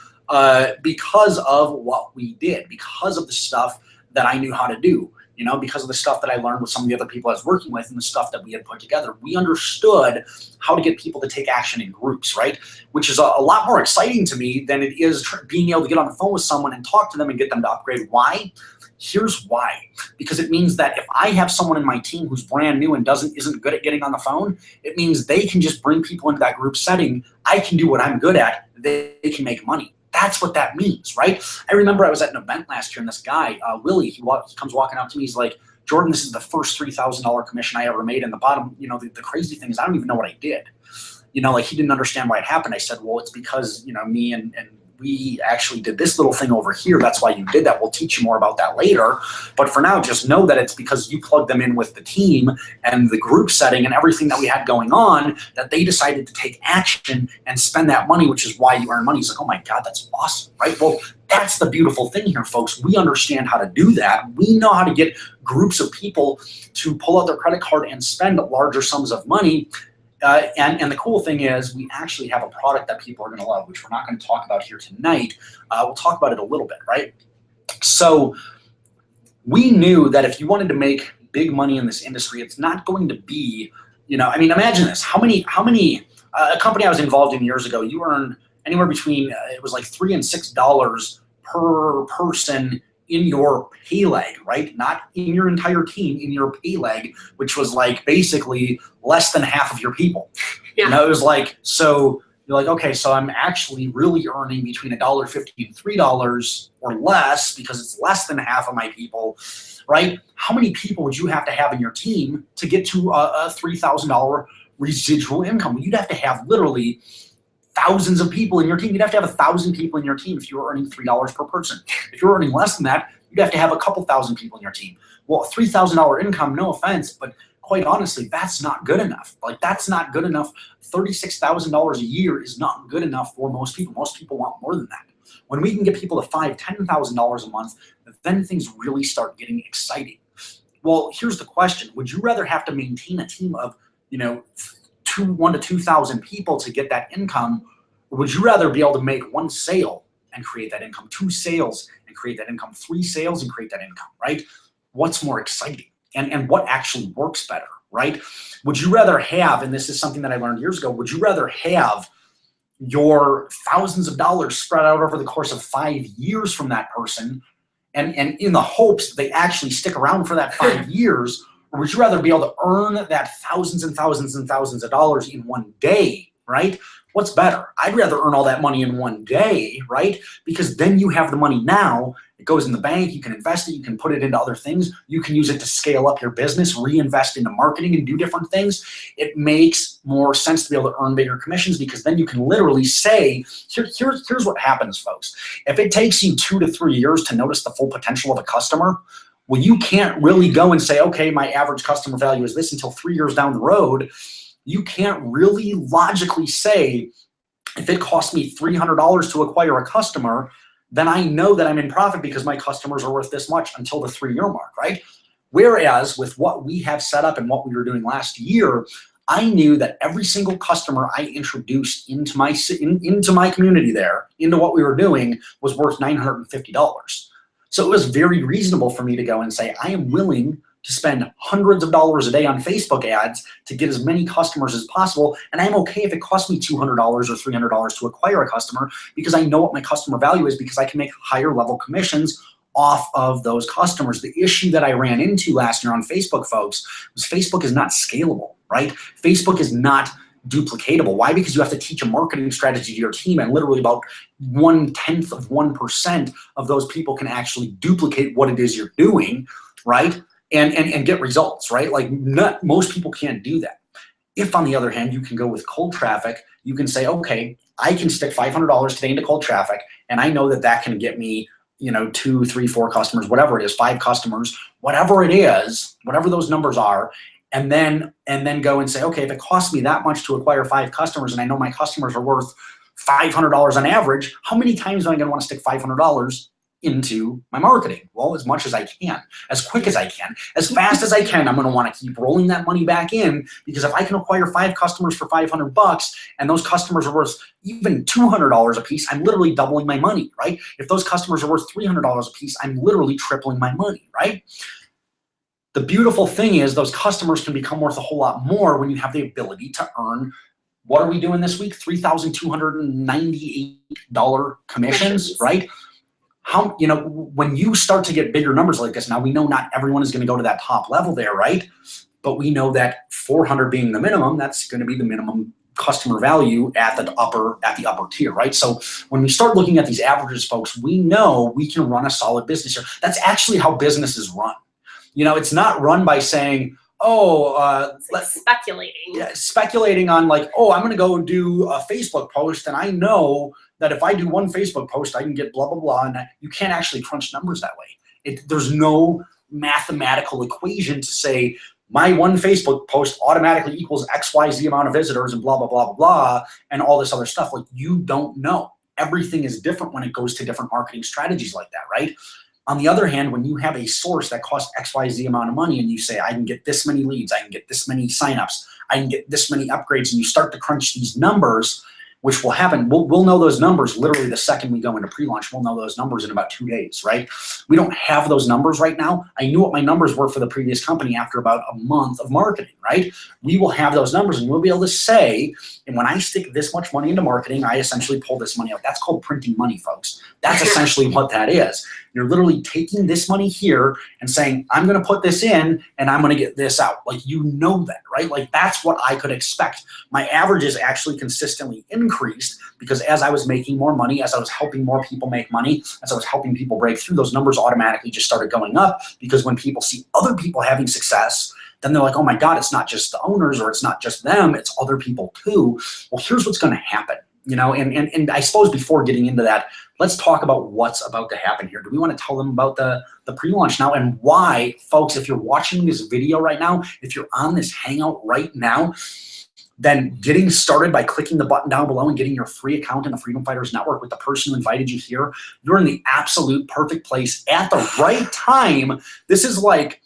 B: because of what we did, because of the stuff that I knew how to do, you know, because of the stuff that I learned with some of the other people I was working with and the stuff that we had put together. We understood how to get people to take action in groups, right? Which is a lot more exciting to me than it is being able to get on the phone with someone and talk to them and get them to upgrade. Why? Here's why. Because it means that if I have someone in my team who's brand new and isn't good at getting on the phone, it means they can just bring people into that group setting. I can do what I'm good at. They can make money. That's what that means, right? I remember I was at an event last year, and this guy, Willie, he comes walking up to me. He's like, Jordan, this is the first $3,000 commission I ever made. And the bottom, you know, the crazy thing is I don't even know what I did. You know, like, he didn't understand why it happened. I said, well, it's because, you know, me and we actually did this little thing over here. That's why you did that. We'll teach you more about that later. But for now, just know that it's because you plugged them in with the team and the group setting and everything that we had going on, that they decided to take action and spend that money, which is why you earn money. He's like, oh my God, that's awesome, right? Well, that's the beautiful thing here, folks. We understand how to do that. We know how to get groups of people to pull out their credit card and spend larger sums of money. And the cool thing is we actually have a product that people are going to love, which we're not going to talk about here tonight. We'll talk about it a little bit, right? So we knew that if you wanted to make big money in this industry, it's not going to be, you know, I mean, imagine this. How many a company I was involved in years ago, you earn anywhere between, it was like $3 and $6 per person in your pay leg, right? Not in your entire team, in your pay leg, which was like basically less than half of your people. Yeah. You know, it was like, so you're like, okay, so I'm actually really earning between $1.50 and $3 or less, because it's less than half of my people, right? How many people would you have to have in your team to get to a $3,000 residual income? Well, you'd have to have literally thousands of people in your team. You'd have to have 1,000 people in your team if you were earning $3 per person. If you're earning less than that, you'd have to have a couple thousand people in your team. Well, a $3,000 income, no offense, but quite honestly, that's not good enough. Like, that's not good enough. $36,000 a year is not good enough for most people. Most people want more than that. When we can get people to $5,000, $10,000 a month, then things really start getting exciting. Well, here's the question. Would you rather have to maintain a team of, you know, 1,000 to 2,000 people to get that income, or would you rather be able to make one sale and create that income, 2 sales and create that income, 3 sales and create that income, right? What's more exciting, and what actually works better, right? Would you rather have, and this is something that I learned years ago, would you rather have your thousands of dollars spread out over the course of 5 years from that person, and in the hopes that they actually stick around for that 5 years, or would you rather be able to earn that thousands and thousands and thousands of dollars in one day, right? What's better? I'd rather earn all that money in one day, right? Because then you have the money now. It goes in the bank. You can invest it. You can put it into other things. You can use it to scale up your business, reinvest into marketing, and do different things. It makes more sense to be able to earn bigger commissions, because then you can literally say, here's what happens, folks. If it takes you 2 to 3 years to notice the full potential of a customer, well, you can't really go and say, okay, my average customer value is this until 3 years down the road. You can't really logically say, if it costs me $300 to acquire a customer, then I know that I'm in profit because my customers are worth this much until the 3-year mark, right? Whereas with what we have set up and what we were doing last year, I knew that every single customer I introduced into my community there, into what we were doing, was worth $950. So it was very reasonable for me to go and say, I am willing to spend hundreds of dollars a day on Facebook ads to get as many customers as possible. And I'm okay if it costs me $200 or $300 to acquire a customer, because I know what my customer value is, because I can make higher level commissions off of those customers. The issue that I ran into last year on Facebook, folks, was Facebook is not scalable, right? Facebook is not duplicatable. Why? Because you have to teach a marketing strategy to your team, and literally about 1/10 of 1% of those people can actually duplicate what it is you're doing, right? And get results, right? Like, most people can't do that. If, on the other hand, you can go with cold traffic, you can say, okay, I can stick $500 today into cold traffic, and I know that that can get me you know, 2, 3, 4 customers, whatever it is, 5 customers, whatever it is, whatever those numbers are, and then go and say, okay, if it costs me that much to acquire 5 customers and I know my customers are worth $500 on average, how many times am I going to want to stick $500 into my marketing? Well, as much as I can, as quick as I can, as fast as I can. I'm going to want to keep rolling that money back in, because if I can acquire 5 customers for $500 and those customers are worth even $200 a piece, I'm literally doubling my money, right? If those customers are worth $300 a piece, I'm literally tripling my money, right? The beautiful thing is those customers can become worth a whole lot more when you have the ability to earn, what are we doing this week? $3,298 commissions, right? How, you know, when you start to get bigger numbers like this, now we know not everyone is going to go to that top level there, right? But we know that 400 being the minimum, that's going to be the minimum customer value at the upper tier, right? So when we start looking at these averages, folks, we know we can run a solid business here. That's actually how business is run. You know, it's not run by saying, oh,
A: like speculating.
B: Yeah, speculating on like, oh, I'm going to go do a Facebook post, and I know that if I do one Facebook post, I can get blah, blah, blah. And you can't actually crunch numbers that way. There's no mathematical equation to say my one Facebook post automatically equals XYZ amount of visitors and blah, blah, blah, blah, blah, and all this other stuff. Like, you don't know. Everything is different when it goes to different marketing strategies like that, right? On the other hand, when you have a source that costs XYZ amount of money and you say, I can get this many leads, I can get this many signups, I can get this many upgrades, and you start to crunch these numbers, which will happen. We'll know those numbers literally the second we go into pre-launch. We'll know those numbers in about 2 days, right? We don't have those numbers right now. I knew what my numbers were for the previous company after about a month of marketing, right? We will have those numbers, and we'll be able to say, and when I stick this much money into marketing, I essentially pull this money out. That's called printing money, folks. That's essentially what that is. You're literally taking this money here and saying, I'm going to put this in and I'm going to get this out. Like, you know that, right? Like, that's what I could expect. My averages actually consistently increased because as I was making more money, as I was helping more people make money, as I was helping people break through, those numbers automatically just started going up, because when people see other people having success, then they're like, oh my God, it's not just the owners or it's not just them, it's other people too. Well, here's what's going to happen. You know, and I suppose before getting into that, let's talk about what's about to happen here. Do we want to tell them about the pre-launch now, and why, folks, if you're watching this video right now, if you're on this Hangout right now, then getting started by clicking the button down below and getting your free account in the Freedom Fighters Network with the person who invited you here, you're in the absolute perfect place at the right time. This is like,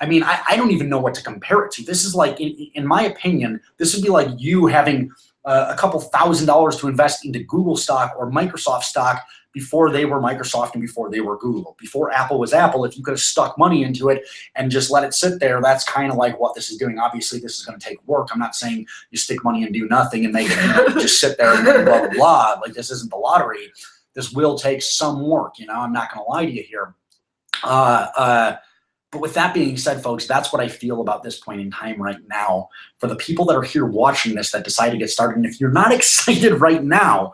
B: I mean, I don't even know what to compare it to. This is like, in my opinion, this would be like you having a couple $1,000s to invest into Google stock or Microsoft stock before they were Microsoft and before they were Google. Before Apple was Apple, if you could have stuck money into it and just let it sit there, that's kind of like what this is doing. Obviously, this is going to take work. I'm not saying you stick money and do nothing and make it, just sit there and blah, blah, blah. Like, this isn't the lottery. This will take some work. You know, I'm not going to lie to you here. But with that being said, folks, that's what I feel about this point in time right now. For the people that are here watching this that decide to get started, and if you're not excited right now,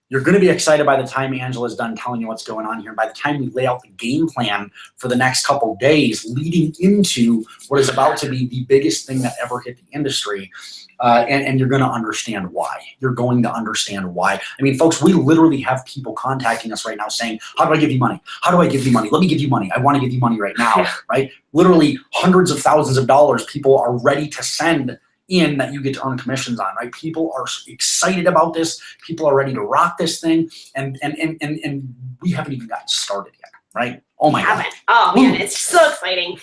B: you're going to be excited by the time Angela's done telling you what's going on here. By the time we lay out the game plan for the next couple of days leading into what is about to be the biggest thing that ever hit the industry, and you're going to understand why. You're going to understand why. I mean, folks, we literally have people contacting us right now saying, how do I give you money? How do I give you money? Let me give you money. I want to give you money right now, right? Literally hundreds of thousands of dollars people are ready to send in that you get to earn commissions on, right? People are excited about this. People are ready to rock this thing, and we haven't even gotten started yet, right? Oh my God.
A: Oh man, it's so exciting.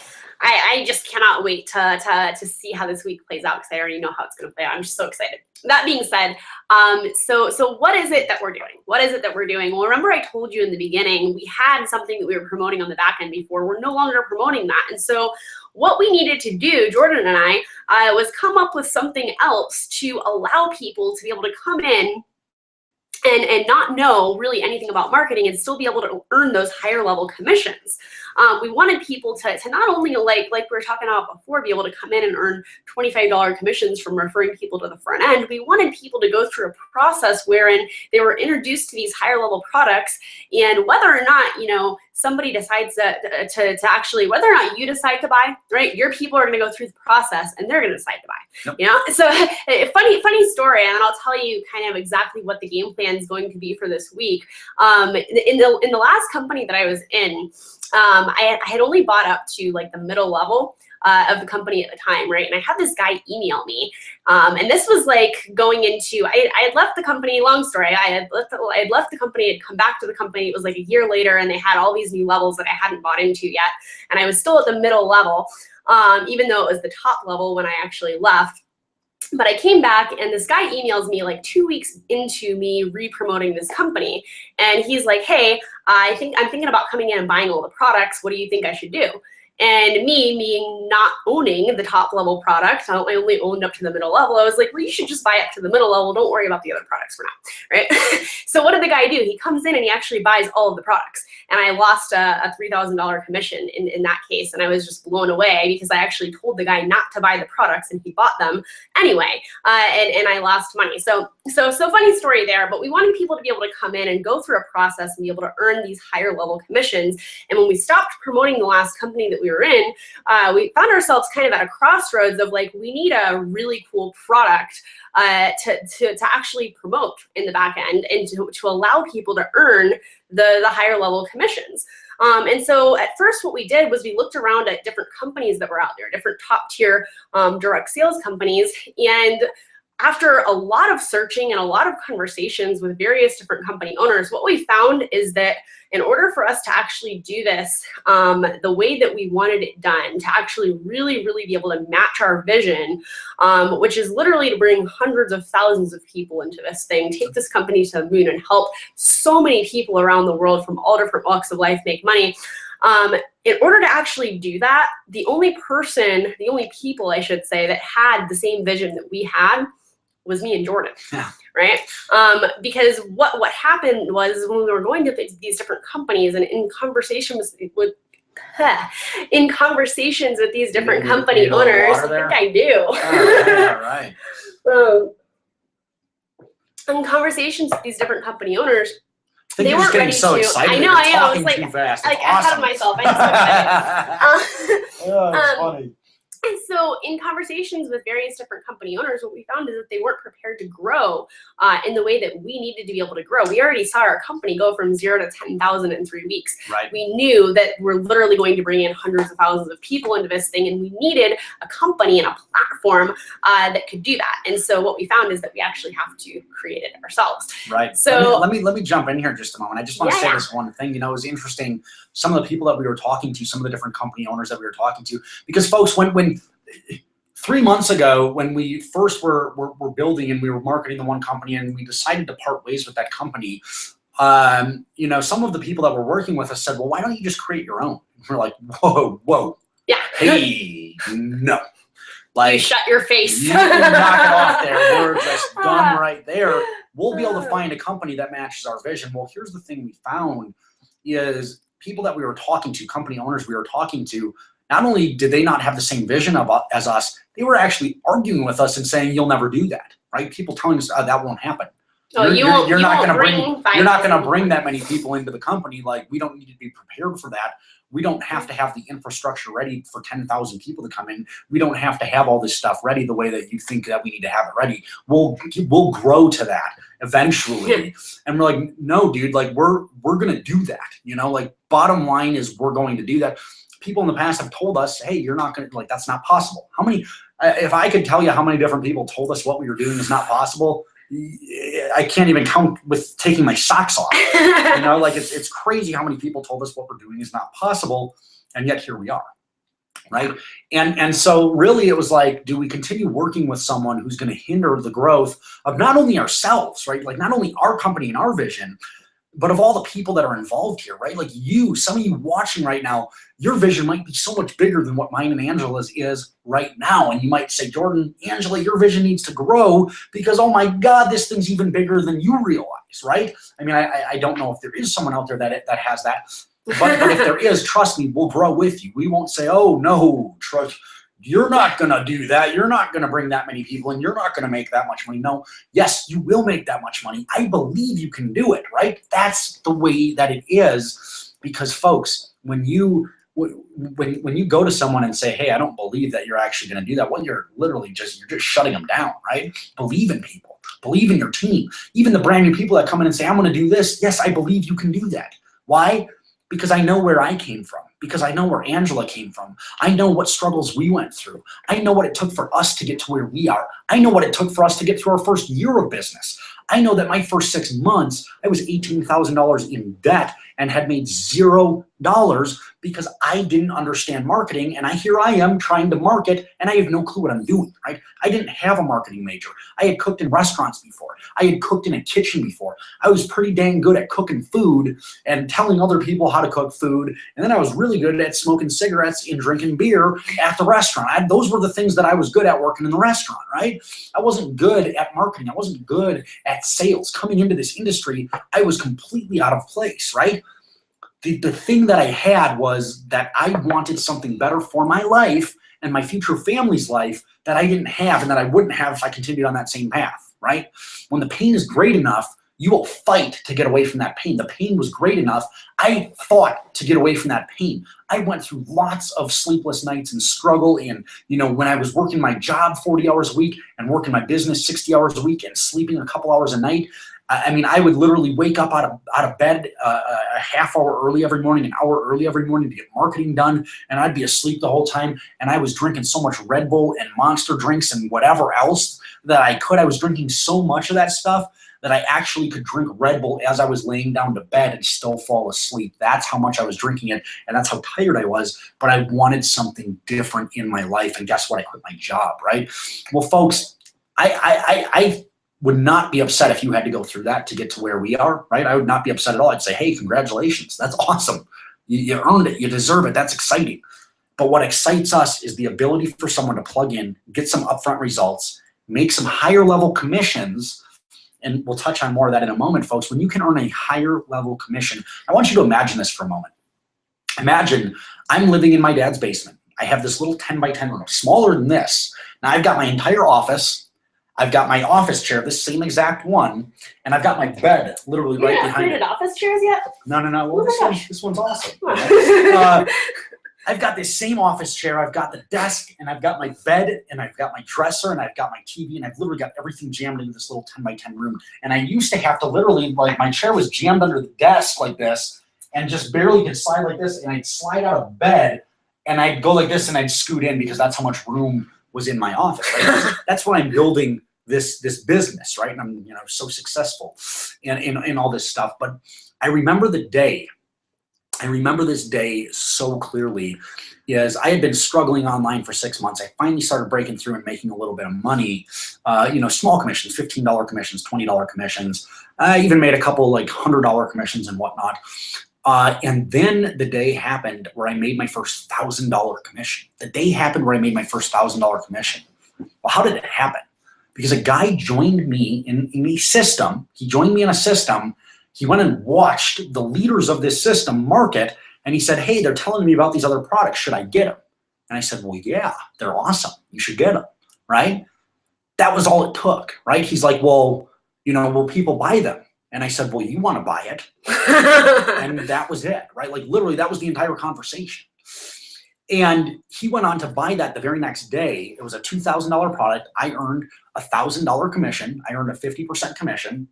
A: I just cannot wait to see how this week plays out, because I already know how it's going to play out. I'm just so excited. That being said, so what is it that we're doing? What is it that we're doing? Well, remember I told you in the beginning, we had something that we were promoting on the back end before. We're no longer promoting that. And so what we needed to do, Jordan and I, was come up with something else to allow people to be able to come in and not know really anything about marketing and still be able to earn those higher level commissions. We wanted people to not only, like we were talking about before, be able to come in and earn $25 commissions from referring people to the front end. We wanted people to go through a process wherein they were introduced to these higher level products, and whether or not, you know, somebody decides to actually, whether or not you decide to buy, right? Your people are going to go through the process and they're going to decide to buy.
B: Yep.
A: You know, so funny story, and then I'll tell you kind of exactly what the game plan is going to be for this week. In the last company that I was in, I had only bought up to like the middle level of the company at the time, right? And I had this guy email me, and this was like going into, I had left the company, long story, I had left the company, had come back to the company, it was like a year later, and they had all these new levels that I hadn't bought into yet, and I was still at the middle level, even though it was the top level when I actually left. But I came back and this guy emails me like 2 weeks into me re-promoting this company. And he's like, hey, I'm thinking about coming in and buying all the products. What do you think I should do? And me being not owning the top level product, I only owned up to the middle level. I was like, well, you should just buy up to the middle level. Don't worry about the other products for now, right? So what did the guy do? He comes in and he actually buys all of the products. And I lost a $3,000 commission in that case. And I was just blown away because I actually told the guy not to buy the products and he bought them anyway. And I lost money. So funny story there, but we wanted people to be able to come in and go through a process and be able to earn these higher level commissions. And when we stopped promoting the last company that we were in, we found ourselves kind of at a crossroads of like, we need a really cool product to actually promote in the back end and to allow people to earn the higher level commissions. And so at first what we did was we looked around at different companies that were out there, different top tier direct sales companies. And after a lot of searching and a lot of conversations with various different company owners, what we found is that in order for us to actually do this the way that we wanted it done, to actually really, really be able to match our vision, which is literally to bring hundreds of thousands of people into this thing, take this company to the moon and help so many people around the world from all different walks of life make money. In order to actually do that, the only people, I should say, that had the same vision that we had was me and Jordan, right? Because what happened was when we were going to these different companies and in conversations with these different company owners, I think I do.
B: All right.
A: In conversations with these different company owners,
B: I think
A: they
B: you're just
A: weren't
B: getting
A: ready
B: so
A: to.
B: excited.
A: I know. I was
B: Talking
A: like,
B: too fast.
A: like
B: It's
A: ahead
B: awesome.
A: of myself. I'm so excited.
B: Oh, that's funny.
A: And so in conversations with various different company owners, what we found is that they weren't prepared to grow in the way that we needed to be able to grow. We already saw our company go from 0 to 10,000 in 3 weeks.
B: Right.
A: We knew that we're literally going to bring in hundreds of thousands of people into this thing, and we needed a company and a platform that could do that. And so what we found is that we actually have to create it ourselves.
B: Right.
A: So
B: let me jump in here just a moment. I just want to say this one thing. You know, it was interesting. Some of the people that we were talking to, some of the different company owners that we were talking to, because folks, when 3 months ago, when we first were building and we were marketing the one company and we decided to part ways with that company, you know, some of the people that were working with us said, well, why don't you just create your own? And we're like, whoa.
A: Yeah.
B: Hey, no. Like,
A: you shut your face.
B: You can knock it off there. We're just done right there. We'll be able to find a company that matches our vision. Well, here's the thing we found is people that we were talking to, company owners we were talking to, not only did they not have the same vision as us, they were actually arguing with us and saying, you'll never do that, right? People telling us that won't happen.
A: Oh,
B: You're not going to
A: bring
B: bring that many people into the company. Like, we don't need to be prepared for that. We don't have to have the infrastructure ready for 10,000 people to come in. We don't have to have all this stuff ready the way that you think that we need to have it ready. We'll grow to that eventually. And we're like, no, dude, like we're going to do that. You know, like bottom line is we're going to do that. People in the past have told us, hey, you're not going to, like, that's not possible. How many, if I could tell you how many different people told us what we were doing is not possible, I can't even count with taking my socks off. You know, like it's crazy how many people told us what we're doing is not possible, and yet here we are, right? And so really it was like, do we continue working with someone who's going to hinder the growth of not only ourselves, right? Like not only our company and our vision, but of all the people that are involved here, right? Like you, some of you watching right now, your vision might be so much bigger than what mine and Angela's is right now. And you might say, Jordan, Angela, your vision needs to grow because, oh my God, this thing's even bigger than you realize, right? I mean, I don't know if there is someone out there that has that, but if there is, trust me, we'll grow with you. We won't say, oh no, trust, you're not going to do that. You're not going to bring that many people and you're not going to make that much money. No, yes, you will make that much money. I believe you can do it, right? That's the way that it is. Because folks, when you go to someone and say, hey, I don't believe that you're actually going to do that, well, you're just shutting them down, right? Believe in people, believe in your team. Even the brand new people that come in and say, I'm going to do this. Yes, I believe you can do that. Why? Because I know where I came from, because I know where Angela came from. I know what struggles we went through. I know what it took for us to get to where we are. I know what it took for us to get through our first year of business. I know that my first 6 months, I was $18,000 in debt and had made $0 because I didn't understand marketing. And here I am trying to market and I have no clue what I'm doing, right? I didn't have a marketing major. I had cooked in restaurants before. I had cooked in a kitchen before. I was pretty dang good at cooking food and telling other people how to cook food. And then I was really good at smoking cigarettes and drinking beer at the restaurant. Those were the things that I was good at working in the restaurant, right? I wasn't good at marketing. I wasn't good at sales. Coming into this industry, I was completely out of place, right? The thing that I had was that I wanted something better for my life and my future family's life that I didn't have and that I wouldn't have if I continued on that same path, right? When the pain is great enough, you will fight to get away from that pain. The pain was great enough. I fought to get away from that pain. I went through lots of sleepless nights and struggle. And, when I was working my job 40 hours a week and working my business 60 hours a week and sleeping a couple hours a night, I would literally wake up out of bed a half hour early every morning, an hour early every morning to get marketing done, and I'd be asleep the whole time. And I was drinking so much Red Bull and Monster drinks and whatever else that I could. I was drinking so much of that stuff that I actually could drink Red Bull as I was laying down to bed and still fall asleep. That's how much I was drinking it, and that's how tired I was, but I wanted something different in my life, and guess what? I quit my job, right? Well, folks, I would not be upset if you had to go through that to get to where we are, right? I would not be upset at all. I'd say, hey, congratulations. That's awesome. You earned it. You deserve it. That's exciting. But what excites us is the ability for someone to plug in, get some upfront results, make some higher level commissions, and we'll touch on more of that in a moment, folks. When you can earn a higher level commission, I want you to imagine this for a moment. Imagine I'm living in my dad's basement. I have this little 10 by 10 room, smaller than this. Now I've got my entire office. I've got my office chair, the same exact one, and I've got my bed literally right behind it.
A: You haven't office chairs yet?
B: No. Well, this one's awesome. I've got this same office chair. I've got the desk, and I've got my bed, and I've got my dresser, and I've got my TV, and I've literally got everything jammed into this little 10 by 10 room. And I used to have to literally, my chair was jammed under the desk like this, and just barely could slide like this, and I'd slide out of bed, and I'd go like this, and I'd scoot in because that's how much room was in my office, right? That's when I'm building this business, right? And I'm so successful in all this stuff. But I remember the day. I remember this day so clearly. Is I had been struggling online for 6 months. I finally started breaking through and making a little bit of money. Small commissions, $15 commissions, $20 commissions. I even made a couple like $100 commissions and whatnot. And then the day happened where I made my first $1,000 commission. The day happened where I made my first $1,000 commission. Well, how did it happen? Because a guy joined me in a system. He joined me in a system. He went and watched the leaders of this system market, and he said, hey, they're telling me about these other products. Should I get them? And I said, well, yeah, they're awesome. You should get them, right? That was all it took, right? He's like, well, will people buy them? And I said, well, you want to buy it. And that was it, right? Like literally that was the entire conversation. And he went on to buy that the very next day. It was a $2,000 product. I earned a $1,000 commission. I earned a 50% commission.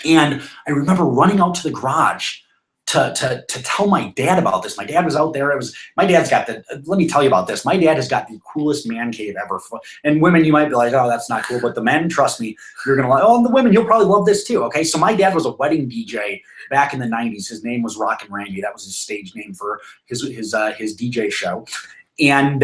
B: And I remember running out to the garage to tell my dad about this. My dad was out there. My dad's got let me tell you about this. My dad has got the coolest man cave ever. And women, you might be like, oh, that's not cool. But the men, trust me, you're going to like, oh, and the women, you'll probably love this too. Okay. So my dad was a wedding DJ back in the 90s. His name was Rockin' Randy. That was his stage name for his DJ show. And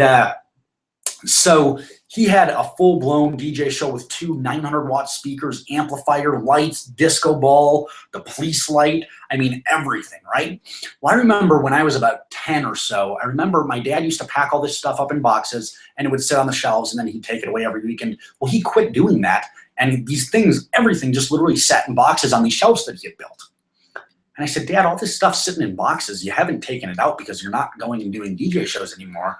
B: so he had a full-blown DJ show with 2 900-watt speakers, amplifier, lights, disco ball, the police light. I mean, everything, right? Well, I remember when I was about 10 or so, I remember my dad used to pack all this stuff up in boxes, and it would sit on the shelves, and then he'd take it away every weekend. Well, he quit doing that, and these things, everything just literally sat in boxes on these shelves that he had built. And I said, Dad, all this stuff's sitting in boxes. You haven't taken it out because you're not going and doing DJ shows anymore.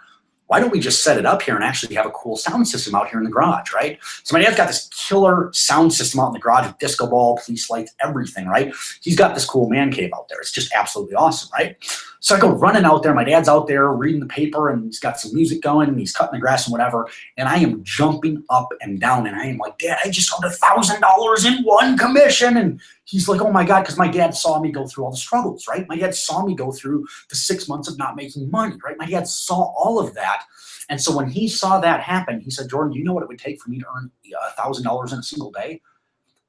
B: why don't we just set it up here and actually have a cool sound system out here in the garage, right? So my dad's got this killer sound system out in the garage with disco ball, police lights, everything, right? He's got this cool man cave out there. It's just absolutely awesome, right? So I go running out there. My dad's out there reading the paper, and he's got some music going, and he's cutting the grass and whatever. And I am jumping up and down, and I am like, Dad, I just earned $1,000 in one commission. And he's like, oh my God, because my dad saw me go through all the struggles, right? My dad saw me go through the 6 months of not making money, right? My dad saw all of that. And so when he saw that happen, he said, Jordan, do you know what it would take for me to earn $1,000 in a single day?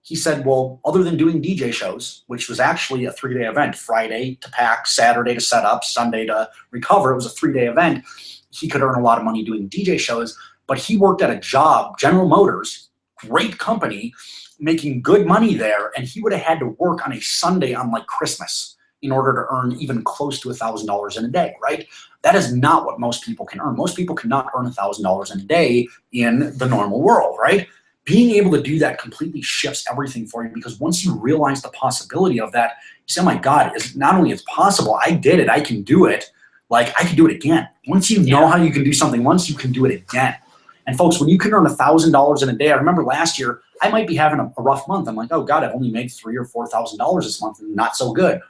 B: He said, well, other than doing DJ shows, which was actually a 3-day event, Friday to pack, Saturday to set up, Sunday to recover, it was a 3-day event. He could earn a lot of money doing DJ shows, but he worked at a job, General Motors, great company, making good money there, and he would have had to work on a Sunday on like Christmas in order to earn even close to $1,000 in a day, right? That is not what most people can earn. Most people cannot earn $1,000 in a day in the normal world, right? Being able to do that completely shifts everything for you, because once you realize the possibility of that, you say, oh my God, not only it's possible, I did it, I can do it, like I can do it again. Once you know how you can do something once, you can do it again. And folks, when you can earn $1,000 in a day, I remember last year, I might be having a rough month. I'm like, oh God, I've only made $3,000 or $4,000 this month, and not so good.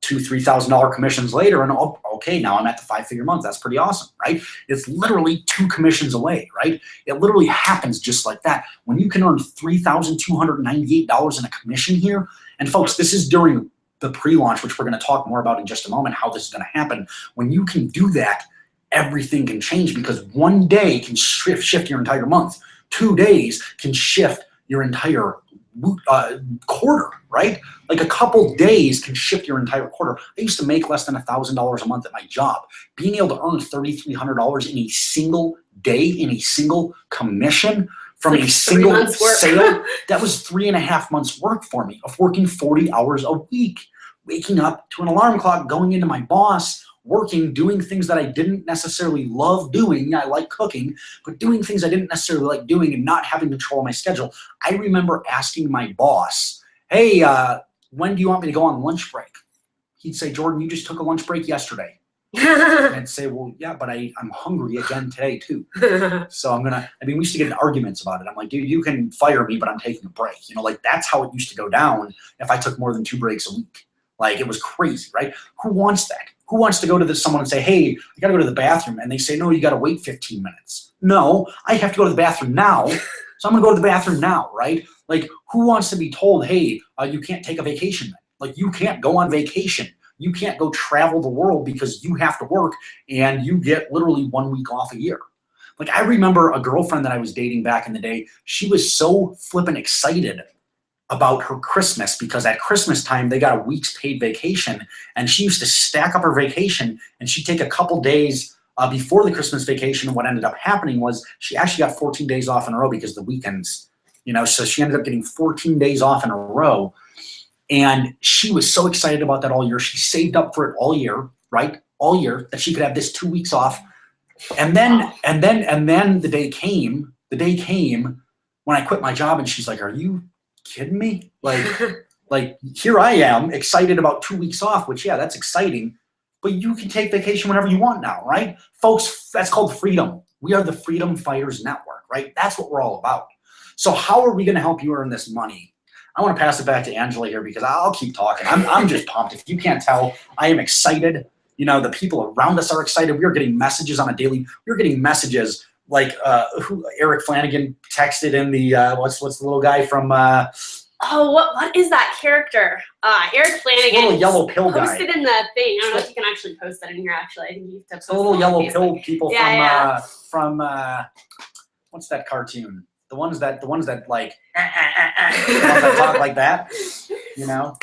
B: $2,000, $3,000 commissions later, and oh, okay, now I'm at the 5-figure month. That's pretty awesome, right? It's literally 2 commissions away, right? It literally happens just like that. When you can earn $3,298 in a commission here, and folks, this is during the pre-launch, which we're going to talk more about in just a moment, how this is going to happen. When you can do that, everything can change, because one day can shift your entire month. 2 days can shift your entire quarter, right? Like a couple days can shift your entire quarter. I used to make less than $1,000 a month at my job. Being able to earn $3,300 in a single day, in a single commission from a single sale, that was 3.5 months work for me of working 40 hours a week, waking up to an alarm clock, going into my boss, working, doing things that I didn't necessarily love doing. I like cooking, but doing things I didn't necessarily like doing and not having control of my schedule. I remember asking my boss, hey, when do you want me to go on lunch break? He'd say, Jordan, you just took a lunch break yesterday. And I'd say, well, yeah, but I'm hungry again today too. So we used to get in arguments about it. I'm like, dude, you can fire me, but I'm taking a break. You know, like that's how it used to go down if I took more than 2 breaks a week. Like it was crazy, right? Who wants that? Who wants to go to someone and say, hey, I got to go to the bathroom? And they say, no, you got to wait 15 minutes. No, I have to go to the bathroom now. So I'm going to go to the bathroom now, right? Like who wants to be told, hey, you can't take a vacation then? Like you can't go on vacation. You can't go travel the world because you have to work and you get literally 1 week off a year. Like I remember a girlfriend that I was dating back in the day. She was so flippin' excited about her Christmas because at Christmas time they got a week's paid vacation, and she used to stack up her vacation and she'd take a couple days before the Christmas vacation. And what ended up happening was she actually got 14 days off in a row because of the weekends, you know, so she ended up getting 14 days off in a row. And she was so excited about that all year. She saved up for it all year, right? All year, that she could have this 2 weeks off. And then the day came when I quit my job, and she's like, are you kidding me? Like here I am excited about 2 weeks off, which yeah, that's exciting, but you can take vacation whenever you want now, right? Folks, that's called freedom. We are the Freedom Fighters Network, right? That's what we're all about. So how are we going to help you earn this money? I want to pass it back to Angela here because I'll keep talking. I'm just pumped. If you can't tell, I am excited. You know, the people around us are excited. We are getting messages on a daily. We're getting messages like who Eric Flanagan texted in the what's the little guy from
A: oh, what is that character? Eric Flanagan.
B: Little yellow pill guy.
A: Posted in the thing. I don't know if you can actually post that in here. Actually, I think you have to.
B: The little yellow pill people from what's that cartoon? The ones that like the ones that talk like that, you know.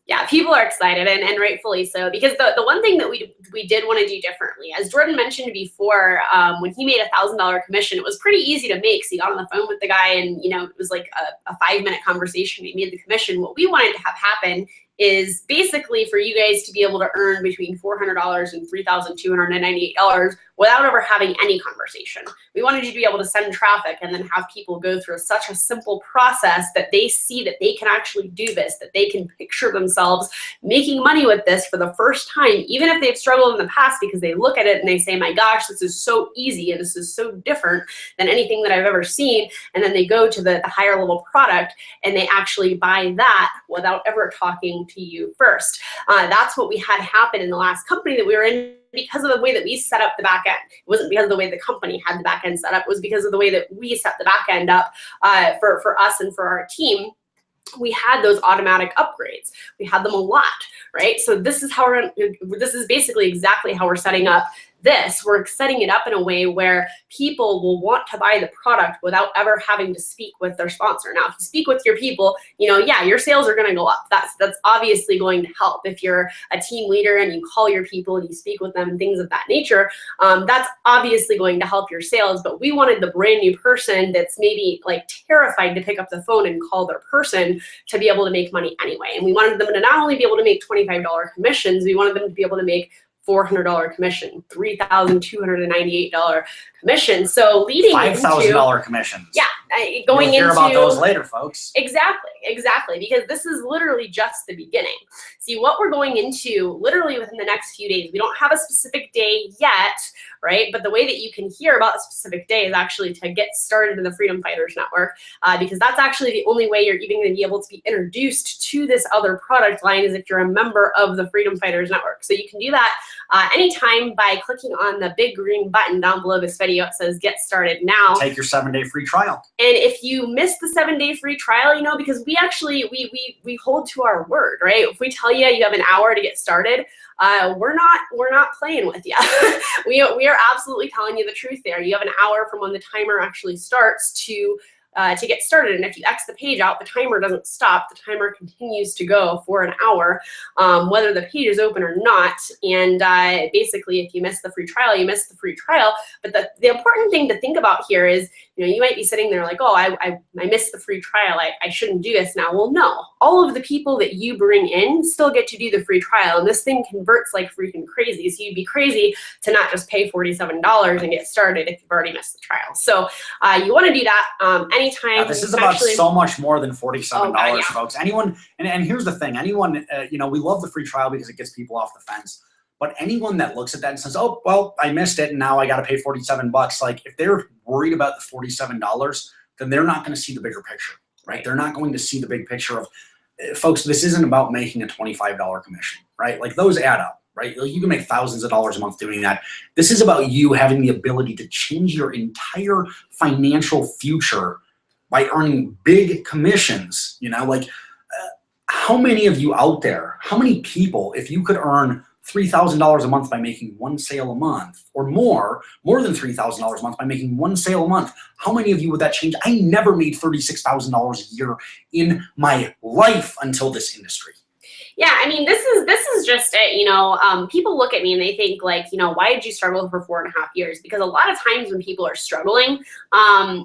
A: Yeah, people are excited, and rightfully so, because the one thing that we did want to do differently, as Jordan mentioned before, when he made $1,000 commission, it was pretty easy to make. So he got on the phone with the guy, and you know, it was like a 5-minute conversation. He made the commission. What we wanted to have happen is basically for you guys to be able to earn between $400 and $3,298 without ever having any conversation. We wanted you to be able to send traffic and then have people go through such a simple process that they see that they can actually do this, that they can picture themselves making money with this for the first time, even if they've struggled in the past, because they look at it and they say, my gosh, this is so easy and this is so different than anything that I've ever seen. And then they go to the higher level product and they actually buy that without ever talking to you first. That's what we had happen in the last company that we were in, because of the way that we set up the back end. It wasn't because of the way the company had the back end set up. It was because of the way that we set the back end up for us and for our team. We had those automatic upgrades. We had them a lot, right? So this is how this is basically exactly how we're setting up this. We're setting it up in a way where people will want to buy the product without ever having to speak with their sponsor. Now, if you speak with your people, yeah, your sales are going to go up. That's obviously going to help. If you're a team leader and you call your people and you speak with them and things of that nature, that's obviously going to help your sales. But we wanted the brand new person that's maybe like terrified to pick up the phone and call their person to be able to make money anyway. And we wanted them to not only be able to make $25 commissions, we wanted them to be able to make $400 commission, $3,298 commission. So leading into
B: $5,000 commissions.
A: Yeah, going into.
B: We'll hear about those later, folks.
A: Exactly, because this is literally just the beginning. See, what we're going into literally within the next few days, we don't have a specific day yet, right? But the way that you can hear about a specific day is actually to get started in the Freedom Fighters Network, because that's actually the only way you're even going to be able to be introduced to this other product line is if you're a member of the Freedom Fighters Network. So you can do that anytime by clicking on the big green button down below this video. It says get started now.
B: Take your 7-day free trial.
A: And if you miss the 7-day free trial, because we actually, we hold to our word, right? If we tell you you have an hour to get started, we're not playing with you. we are absolutely telling you the truth there. You have an hour from when the timer actually starts to get started. And if you X the page out, the timer doesn't stop. The timer continues to go for an hour, whether the page is open or not. And basically, if you miss the free trial, you miss the free trial. But the important thing to think about here is, you might be sitting there like, oh, I missed the free trial. I shouldn't do this now. Well, no. All of the people that you bring in still get to do the free trial. And this thing converts like freaking crazy. So you'd be crazy to not just pay $47 and get started if you've already missed the trial. So you want to do that anytime.
B: Yeah, this is about so much more than $47, folks. Anyone, and here's the thing, anyone, we love the free trial because it gets people off the fence. But anyone that looks at that and says, oh, well, I missed it and now I got to pay $47, like if they're worried about the $47, then they're not going to see the bigger picture, right? They're not going to see the big picture of, folks, this isn't about making a $25 commission, right? Like those add up, right? Like you can make thousands of dollars a month doing that. This is about you having the ability to change your entire financial future by earning big commissions, how many of you out there, how many people, if you could earn $3,000 a month by making one sale a month, or more than $3,000 a month by making one sale a month, how many of you would that change? I never made $36,000 a year in my life until this industry.
A: Yeah, I mean, this is just it. People look at me and they think like, why did you struggle for 4.5 years? Because a lot of times when people are struggling,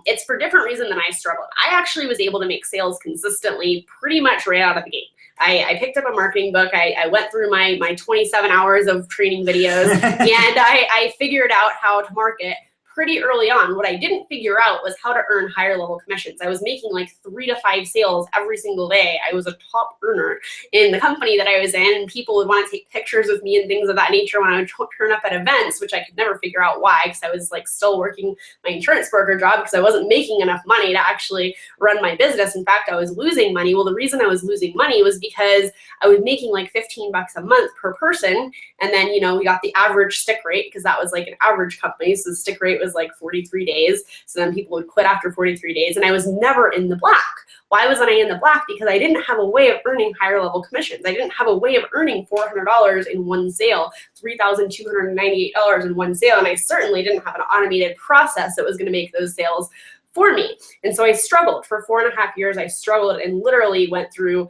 A: it's for different reason than I struggled. I actually was able to make sales consistently pretty much right out of the gate. I picked up a marketing book. I went through my 27 hours of training videos and I figured out how to market pretty early on. What I didn't figure out was how to earn higher level commissions. I was making like 3 to 5 sales every single day. I was a top earner in the company that I was in, and people would want to take pictures with me and things of that nature when I would turn up at events, which I could never figure out why, because I was like still working my insurance broker job because I wasn't making enough money to actually run my business. In fact, I was losing money. Well, the reason I was losing money was because I was making like $15 a month per person. And then, we got the average stick rate because that was like an average company. So the stick rate was like 43 days. So then people would quit after 43 days. And I was never in the black. Why wasn't I in the black? Because I didn't have a way of earning higher level commissions. I didn't have a way of earning $400 in one sale, $3,298 in one sale. And I certainly didn't have an automated process that was going to make those sales for me. And so I struggled for 4.5 years. I struggled and literally went through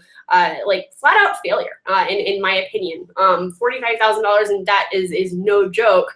A: like flat out failure, in my opinion. $45,000 in debt is no joke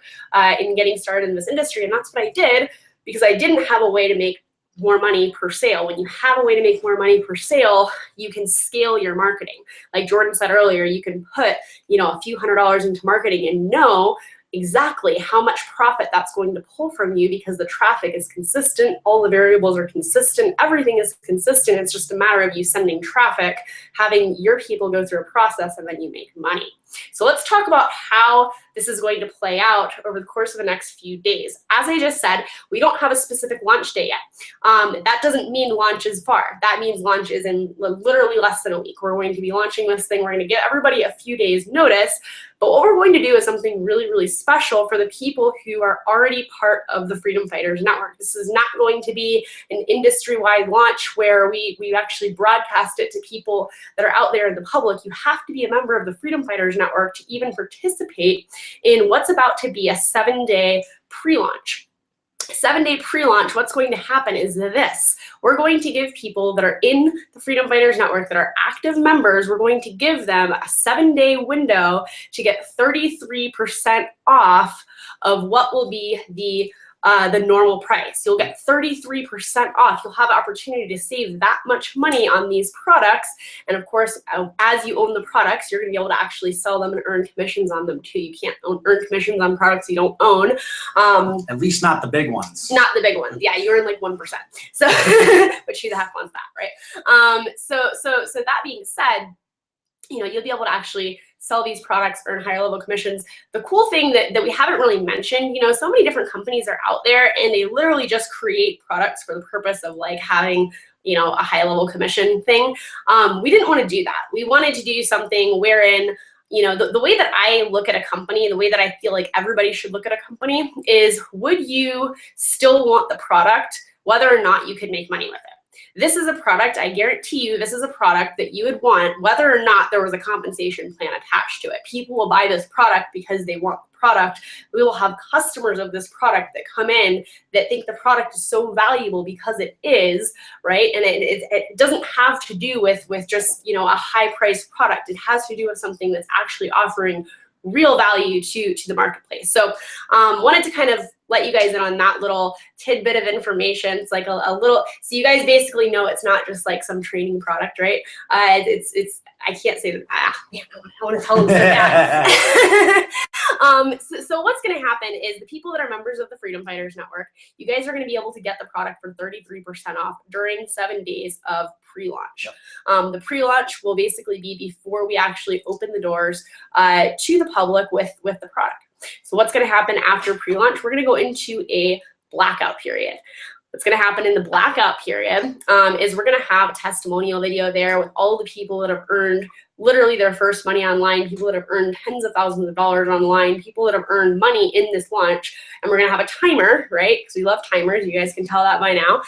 A: in getting started in this industry. And that's what I did because I didn't have a way to make more money per sale. When you have a way to make more money per sale, you can scale your marketing. Like Jordan said earlier, you can put, a few $100s into marketing and know exactly how much profit that's going to pull from you because the traffic is consistent, all the variables are consistent, everything is consistent. It's just a matter of you sending traffic, having your people go through a process, and then you make money. So let's talk about how this is going to play out over the course of the next few days. As I just said, we don't have a specific launch date yet. That doesn't mean launch is far. That means launch is in literally less than a week. We're going to be launching this thing. We're going to get everybody a few days notice. But what we're going to do is something really, really special for the people who are already part of the Freedom Fighters Network. This is not going to be an industry-wide launch where we actually broadcast it to people that are out there in the public. You have to be a member of the Freedom Fighters Network to even participate in what's about to be a 7-day pre-launch. 7-day pre-launch, what's going to happen is this. We're going to give people that are in the Freedom Fighters Network, that are active members, we're going to give them a 7-day window to get 33% off of what will be the normal price. You'll get 33% off. You'll have the opportunity to save that much money on these products. And of course, as you own the products, you're going to be able to actually sell them and earn commissions on them too. You can't earn commissions on products you don't own.
B: At least not the big ones.
A: Not the big ones. Yeah, you earn like 1%. So, but who the heck wants that, right? So that being said, you'll be able to actually sell these products, earn higher level commissions. The cool thing that we haven't really mentioned, so many different companies are out there and they literally just create products for the purpose of like having, a high level commission thing. We didn't want to do that. We wanted to do something wherein, the way that I look at a company, the way that I feel like everybody should look at a company is, would you still want the product whether or not you could make money with it? This is a product, I guarantee you, this is a product that you would want whether or not there was a compensation plan attached to it. People will buy this product because they want the product. We will have customers of this product that come in that think the product is so valuable because it is, right? And it doesn't have to do with just, a high-priced product. It has to do with something that's actually offering real value to the marketplace. So wanted to kind of let you guys in on that little tidbit of information. It's like a little, so you guys basically know it's not just like some training product, right? It's I can't say that. I want to tell them so bad. So what's going to happen is the people that are members of the Freedom Fighters Network, you guys are going to be able to get the product for 33% off during 7 days of pre-launch. Yep. The pre-launch will basically be before we actually open the doors to the public with the product. So what's going to happen after pre-launch? We're going to go into a blackout period. What's going to happen in the blackout period is we're going to have a testimonial video there with all the people that have earned literally their first money online, people that have earned tens of thousands of dollars online, people that have earned money in this launch. And we're going to have a timer, right? Because we love timers. You guys can tell that by now.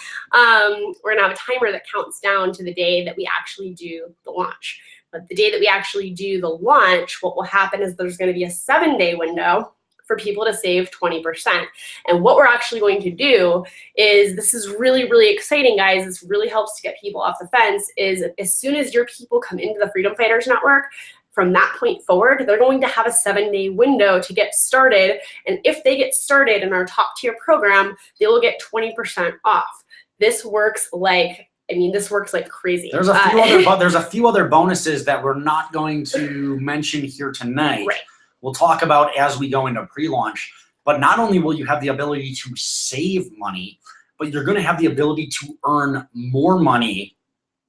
A: We're going to have a timer that counts down to the day that we actually do the launch. But the day that we actually do the launch, what will happen is there's going to be a 7-day window for people to save 20%. And what we're actually going to do is, this is really, really exciting, guys. This really helps to get people off the fence, is as soon as your people come into the Freedom Fighters Network, from that point forward, they're going to have a 7-day window to get started. And if they get started in our top tier program, they will get 20% off. This works like, this works like crazy.
B: There's a few other bonuses that we're not going to mention here tonight.
A: Right.
B: We'll talk about as we go into pre-launch. But not only will you have the ability to save money, but you're going to have the ability to earn more money,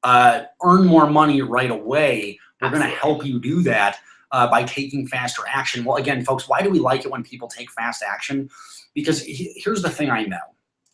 B: right away. We're going to help you do that by taking faster action. Well, again, folks, why do we like it when people take fast action? Because here's the thing I know.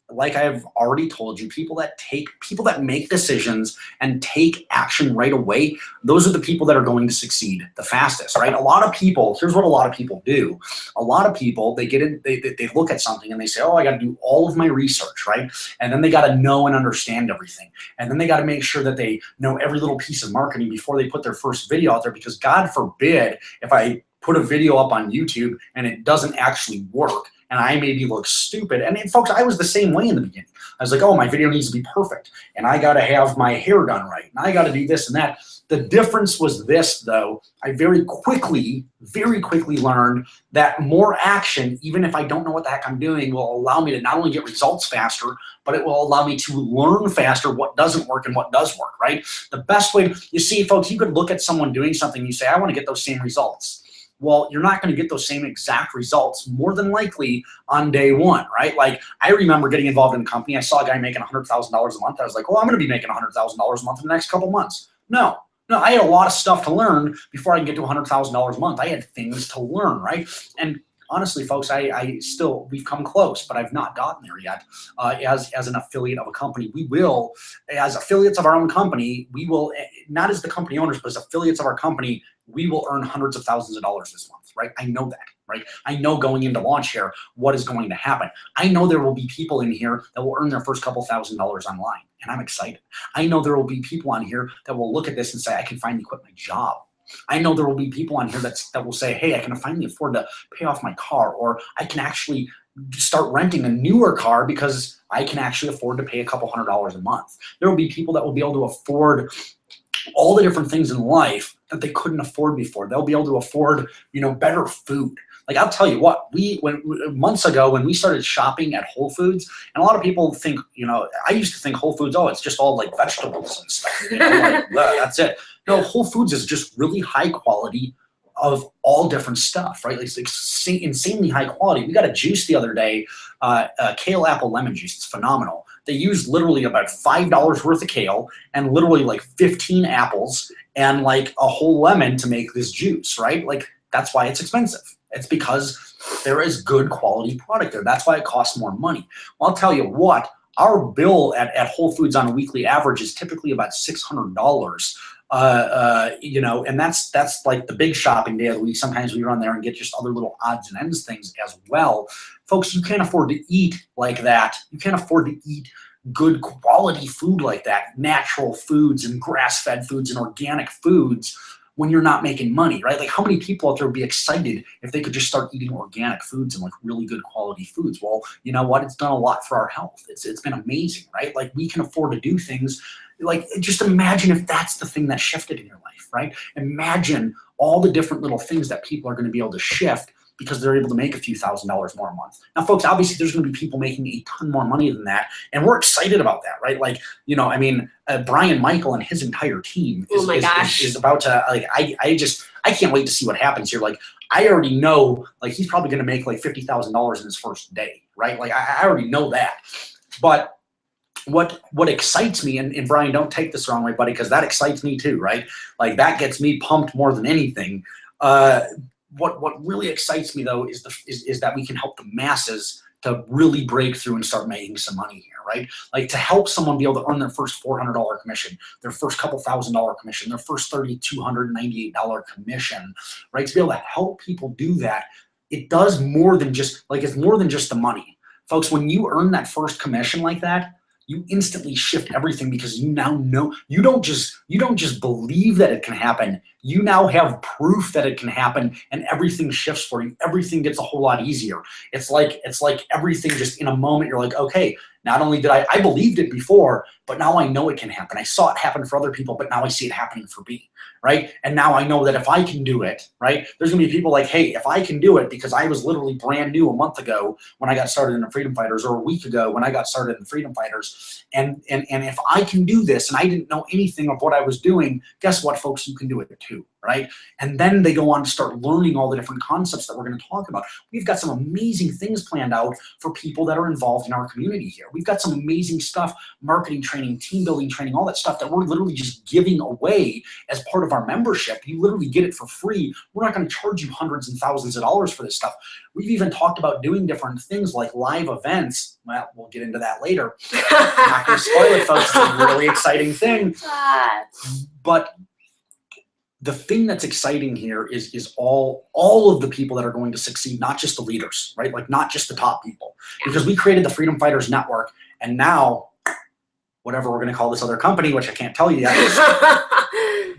B: Like I've already told you, people that make decisions and take action right away, those are the people that are going to succeed the fastest, right? A lot of people, here's what a lot of people do. A lot of people, they get in, they look at something and they say, oh, I got to do all of my research, right? And then they got to know and understand everything. And then they got to make sure that they know every little piece of marketing before they put their first video out there, because God forbid if I put a video up on YouTube and it doesn't actually work, and I maybe look stupid. And folks, I was the same way in the beginning. I was like, oh, my video needs to be perfect, and I got to have my hair done right, and I got to do this and that. The difference was this, though. I very quickly learned that more action, even if I don't know what the heck I'm doing, will allow me to not only get results faster, but it will allow me to learn faster what doesn't work and what does work, right? The best way, you see, folks, you could look at someone doing something, you say, I want to get those same results. Well, you're not going to get those same exact results more than likely on day one, right? Like, I remember getting involved in a company. I saw a guy making $100,000 a month. I was like, well, I'm going to be making $100,000 a month in the next couple months. No, I had a lot of stuff to learn before I can get to $100,000 a month. I had things to learn, right? And honestly, folks, we've come close, but I've not gotten there yet. As an affiliate of a company, we will, as affiliates of our own company, we will, not as the company owners, but as affiliates of our company, we will earn hundreds of thousands of dollars this month, right? I know that, right? I know going into launch here, what is going to happen. I know there will be people in here that will earn their first couple $1,000s online, and I'm excited. I know there will be people on here that will look at this and say, I can finally quit my job. I know there will be people on here that will say, hey, I can finally afford to pay off my car, or I can actually start renting a newer car because I can actually afford to pay a couple $100s a month. There will be people that will be able to afford all the different things in life that they couldn't afford before. They'll be able to afford, better food. Like, I'll tell you what, months ago when we started shopping at Whole Foods, and a lot of people think, I used to think Whole Foods, oh, it's just all like vegetables and stuff. Like, that's it. No, Whole Foods is just really high quality of all different stuff, right? It's insanely high quality. We got a juice the other day, kale apple lemon juice. It's phenomenal. They used literally about $5 worth of kale and literally like 15 apples and like a whole lemon to make this juice, right? Like, that's why it's expensive. It's because there is good quality product there. That's why it costs more money. Well, I'll tell you what, our bill at Whole Foods on a weekly average is typically about $600. And that's like the big shopping day of the week. Sometimes we run there and get just other little odds and ends things as well. Folks, you can't afford to eat like that. You can't afford to eat good quality food like that, natural foods and grass-fed foods and organic foods, when you're not making money, right? Like, how many people out there would be excited if they could just start eating organic foods and like really good quality foods? Well, you know what? It's done a lot for our health. It's been amazing, right? Like, we can afford to do things. Like, just imagine if that's the thing that shifted in your life, right? Imagine all the different little things that people are going to be able to shift because they're able to make a few $1,000s more a month. Now, folks, obviously there's going to be people making a ton more money than that, and we're excited about that, right? Like, Brian Michael and his entire team is about to, like, I can't wait to see what happens here. Like, I already know, like, he's probably going to make like $50,000 in his first day, right? Like, I already know that. But what excites me, and Brian, don't take this the wrong way, buddy, because that excites me too, right? Like, that gets me pumped more than anything. What really excites me, though, is that we can help the masses to really break through and start making some money here, right? Like, to help someone be able to earn their first $400 commission, their first couple $1,000 commission, their first $3,298 commission, right? To be able to help people do that, it does more than just, like, it's more than just the money. Folks, when you earn that first commission like that, you instantly shift everything, because you now know, you don't just believe that it can happen. You now have proof that it can happen, and everything shifts for you. Everything gets a whole lot easier. It's like everything just in a moment, you're like, okay, not only did I believed it before, but now I know it can happen. I saw it happen for other people, but now I see it happening for me, right? And now I know that if I can do it, right, there's gonna be people like, hey, if I can do it, because I was literally brand new a month ago when I got started in the Freedom Fighters, or a week ago when I got started in the Freedom Fighters, and if I can do this, and I didn't know anything of what I was doing, guess what, folks, you can do it too, right? And then they go on to start learning all the different concepts that we're going to talk about. We've got some amazing things planned out for people that are involved in our community here. We've got some amazing stuff, marketing training, team building training, all that stuff that we're literally just giving away as part of our membership. You literally get it for free. We're not going to charge you hundreds and thousands of dollars for this stuff. We've even talked about doing different things like live events. Well, we'll get into that later. I'm not going to spoil it, folks. It's a really exciting thing. But the thing that's exciting here is all of the people that are going to succeed, not just the leaders, right? Like, not just the top people. Because we created the Freedom Fighters Network, and now, whatever we're going to call this other company, which I can't tell you yet,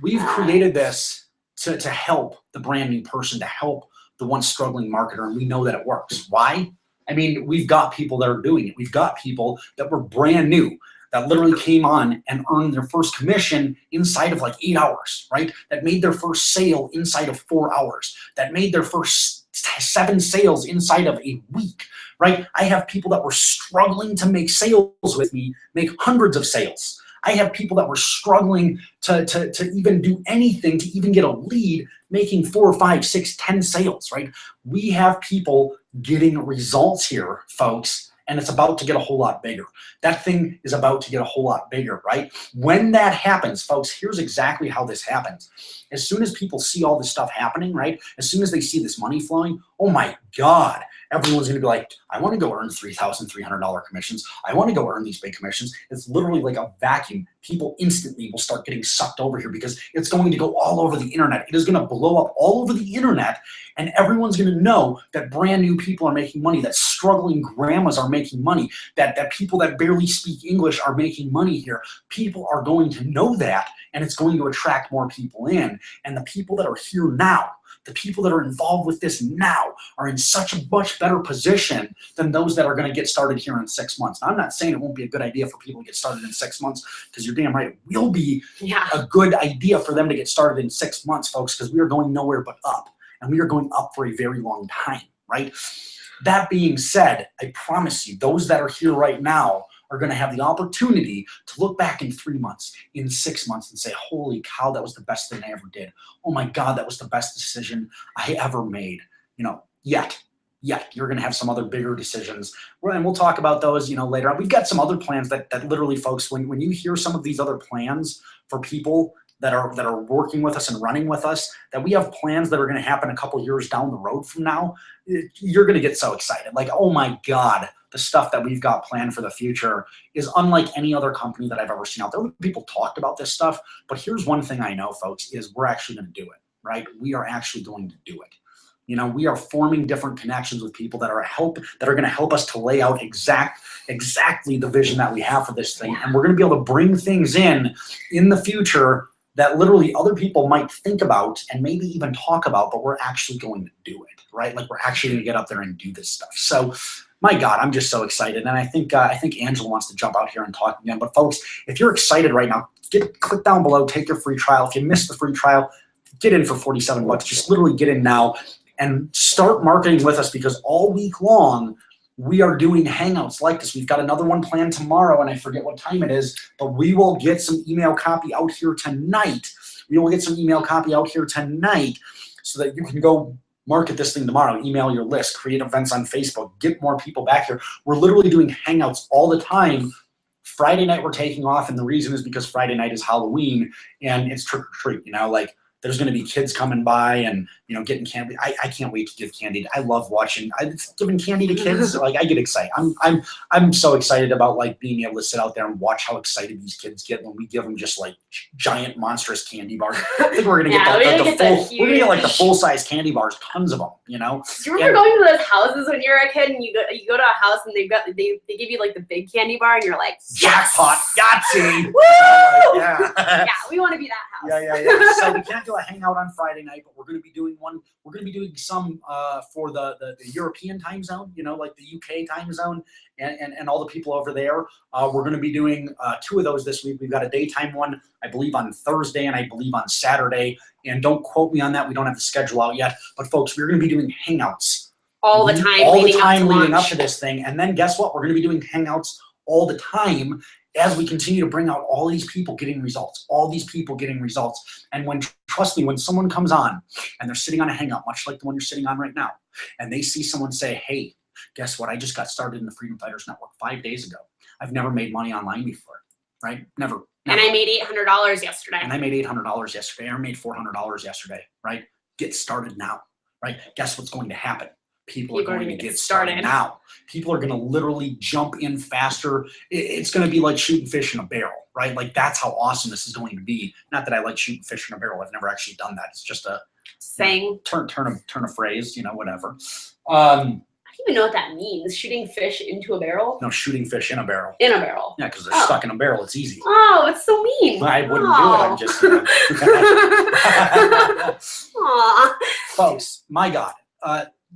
B: we've created this to help the brand new person, to help the one struggling marketer, and we know that it works. Why? I mean, we've got people that are doing it. We've got people that were brand new that literally came on and earned their first commission inside of like 8 hours, right? That made their first sale inside of 4 hours, that made their first 7 sales inside of a week, right? I have people that were struggling to make sales with me make hundreds of sales. I have people that were struggling to even do anything, to even get a lead, making 4, 5, 6, 10 sales, right? We have people getting results here, folks, and it's about to get a whole lot bigger. That thing is about to get a whole lot bigger, right? When that happens, folks, here's exactly how this happens. As soon as people see all this stuff happening, right? As soon as they see this money flowing, oh my God, everyone's gonna be like, I wanna go earn $3,300 commissions. I wanna go earn these big commissions. It's literally like a vacuum. People instantly will start getting sucked over here because it's going to go all over the internet. It is gonna blow up all over the internet, and everyone's gonna know that brand new people are making money, that struggling grandmas are making money, that people that barely speak English are making money here. People are going to know that, and it's going to attract more people in. And the people that are here now, the people that are involved with this now are in such a much better position than those that are going to get started here in 6 months. Now, I'm not saying it won't be a good idea for people to get started in 6 months, because you're damn right, it will be a good idea for them to get started in 6 months, folks, because we are going nowhere but up, and we are going up for a very long time, right? That being said, I promise you, those that are here right now are going to have the opportunity to look back in 3 months, in 6 months, and say, holy cow, that was the best thing I ever did. Oh my God, that was the best decision I ever made. You know, yet you're going to have some other bigger decisions, and we'll talk about those, you know, later on. We've got some other plans that literally, folks, when you hear some of these other plans for people that are working with us and running with us, that we have plans that are going to happen a couple years down the road from now, you're going to get so excited. Like, oh my God, the stuff that we've got planned for the future is unlike any other company that I've ever seen out there. People talked about this stuff, but here's one thing I know, folks, is we're actually going to do it, right? We are actually going to do it. You know, we are forming different connections with people that are going to help us to lay out exactly the vision that we have for this thing. And we're going to be able to bring things in the future that literally other people might think about and maybe even talk about, but we're actually going to do it, right? Like, we're actually going to get up there and do this stuff. So, my God, I'm just so excited. And I think Angela wants to jump out here and talk again. But folks, if you're excited right now, click down below, take your free trial. If you missed the free trial, get in for $47. Just literally get in now and start marketing with us, because all week long, we are doing hangouts like this. We've got another one planned tomorrow, and I forget what time it is, but we will get some email copy out here tonight. We will get some email copy out here tonight so that you can go market this thing tomorrow, email your list, create events on Facebook, get more people back here. We're literally doing hangouts all the time. Friday night we're taking off, and the reason is because Friday night is Halloween and it's trick or treat, you know, like there's going to be kids coming by and, you know, getting candy. I can't wait to give candy. I love watching, giving candy to kids. Like, I get excited. I'm so excited about like being able to sit out there and watch how excited these kids get when we give them just like giant monstrous candy bars. I think we're going to get like the full size candy bars, tons of them, you know?
A: Do you remember going to those houses when you were a kid and you go to a house and they give you like the big candy bar and you're like, yes!
B: Jackpot, Yahtzee!
A: Woo!
B: Yeah.
A: Yeah, we want to be that house.
B: Yeah. So we can't do a hangout on Friday night, but we're going to be doing one. We're going to be doing some for the European time zone, you know, like the UK time zone, and all the people over there. We're going to be doing 2 of those this week. We've got a daytime one, I believe, on Thursday, and I believe on Saturday. And don't quote me on that. We don't have the schedule out yet. But folks, we're going to be doing hangouts
A: all the time
B: leading up to this thing. And then guess what? We're going to be doing hangouts all the time as we continue to bring out all these people getting results, And trust me, when someone comes on and they're sitting on a hangout, much like the one you're sitting on right now, and they see someone say, hey, guess what? I just got started in the Freedom Fighters Network 5 days ago. I've never made money online before, right? Never.
A: And I made $800 yesterday.
B: And I made $800 yesterday. I made $400 yesterday, right? Get started now, right? Guess what's going to happen? People are going to get started now. People are going to literally jump in faster. It's going to be like shooting fish in a barrel, right? Like, that's how awesome this is going to be. Not that I like shooting fish in a barrel. I've never actually done that. It's just a
A: saying.
B: Turn a phrase, you know, whatever.
A: I don't even know what that means. Shooting fish into a barrel?
B: No, shooting fish in a barrel.
A: In a barrel.
B: Yeah, because they're stuck in a barrel. It's easy.
A: Oh, it's so mean.
B: I wouldn't do it. I'm just
A: Aw.
B: Folks, my God.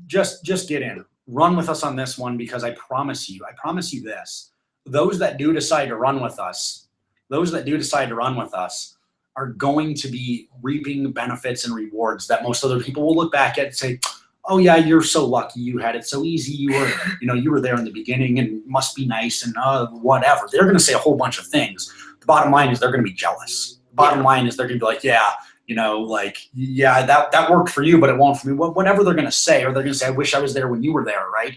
B: Just get in. run with us on this one, because I promise you this, those that do decide to run with us, are going to be reaping benefits and rewards that most other people will look back at and say, oh yeah, you're so lucky, you had it so easy, you were there in the beginning and must be nice and whatever. They're going to say a whole bunch of things. The bottom line is they're going to be jealous. The bottom line is they're going to be like, yeah, that worked for you, but it won't for me. Whatever they're going to say, or they're going to say, I wish I was there when you were there, right?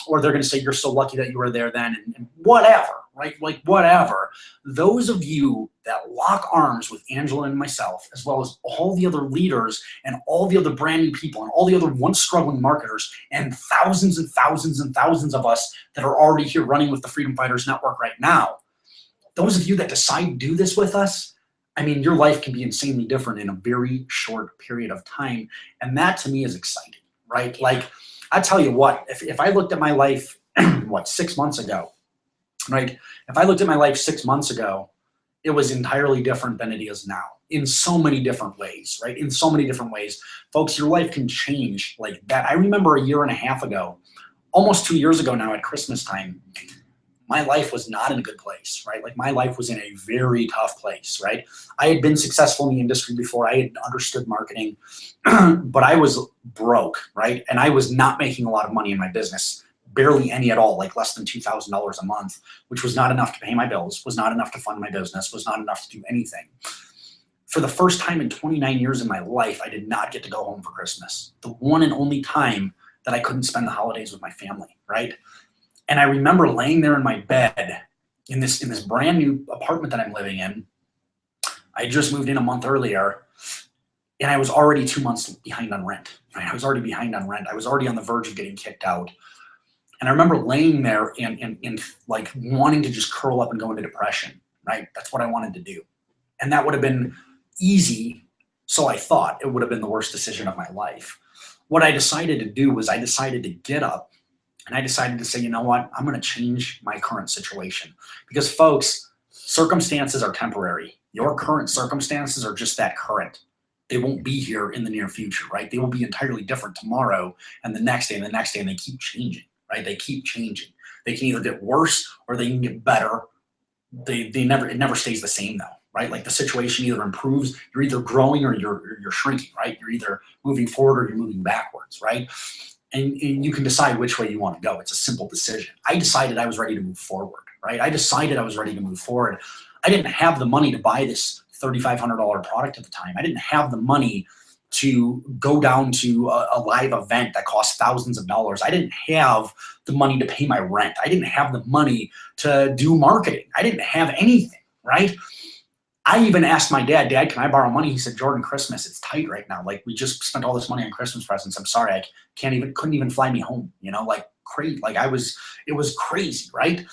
B: Or they're going to say, you're so lucky that you were there then, and whatever, right? Like whatever. Those of you that lock arms with Angela and myself, as well as all the other leaders and all the other brand new people and all the other once struggling marketers and thousands and thousands and thousands of us that are already here running with the Freedom Fighters Network right now, those of you that decide to do this with us, I mean, your life can be insanely different in a very short period of time. And that to me is exciting, right? Like, I tell you what, if I looked at my life, 6 months ago, right? If I looked at my life 6 months ago, it was entirely different than it is now in so many different ways, right? In so many different ways. Folks, your life can change like that. I remember a year and a half ago, almost 2 years ago now at Christmas time, my life was not in a good place, right? Like my life was in a very tough place, right? I had been successful in the industry before. I had understood marketing, but I was broke, right? And I was not making a lot of money in my business, barely any at all, like less than $2,000 a month, which was not enough to pay my bills, was not enough to fund my business, was not enough to do anything. For the first time in 29 years in my life, I did not get to go home for Christmas. The one and only time that I couldn't spend the holidays with my family, right? And I remember laying there in my bed in this brand new apartment that I'm living in. I just moved in a month earlier, and I was already 2 months behind on rent. Right? I was already behind on rent. I was already on the verge of getting kicked out. And I remember laying there and like wanting to just curl up and go into depression. Right? That's what I wanted to do. And that would have been easy. So I thought it would have been the worst decision of my life. What I decided to do was I decided to get up. And I decided to say, you know what, I'm going to change my current situation. Because folks, circumstances are temporary. Your current circumstances are just that current. They won't be here in the near future, right? They will be entirely different tomorrow and the next day and the next day, and they keep changing, right? They keep changing. They can either get worse or they can get better. It never stays the same though, right? Like the situation either improves, you're either growing or you're shrinking, right? You're either moving forward or you're moving backwards, right? And you can decide which way you want to go. It's a simple decision. I decided I was ready to move forward, right? I decided I was ready to move forward. I didn't have the money to buy this $3,500 product at the time. I didn't have the money to go down to a live event that cost thousands of dollars. I didn't have the money to pay my rent. I didn't have the money to do marketing. I didn't have anything, right? I even asked my dad, Dad, can I borrow money? He said, Jordan, Christmas, it's tight right now. Like we just spent all this money on Christmas presents. I'm sorry, I couldn't even fly me home, like crazy. Like it was crazy, right?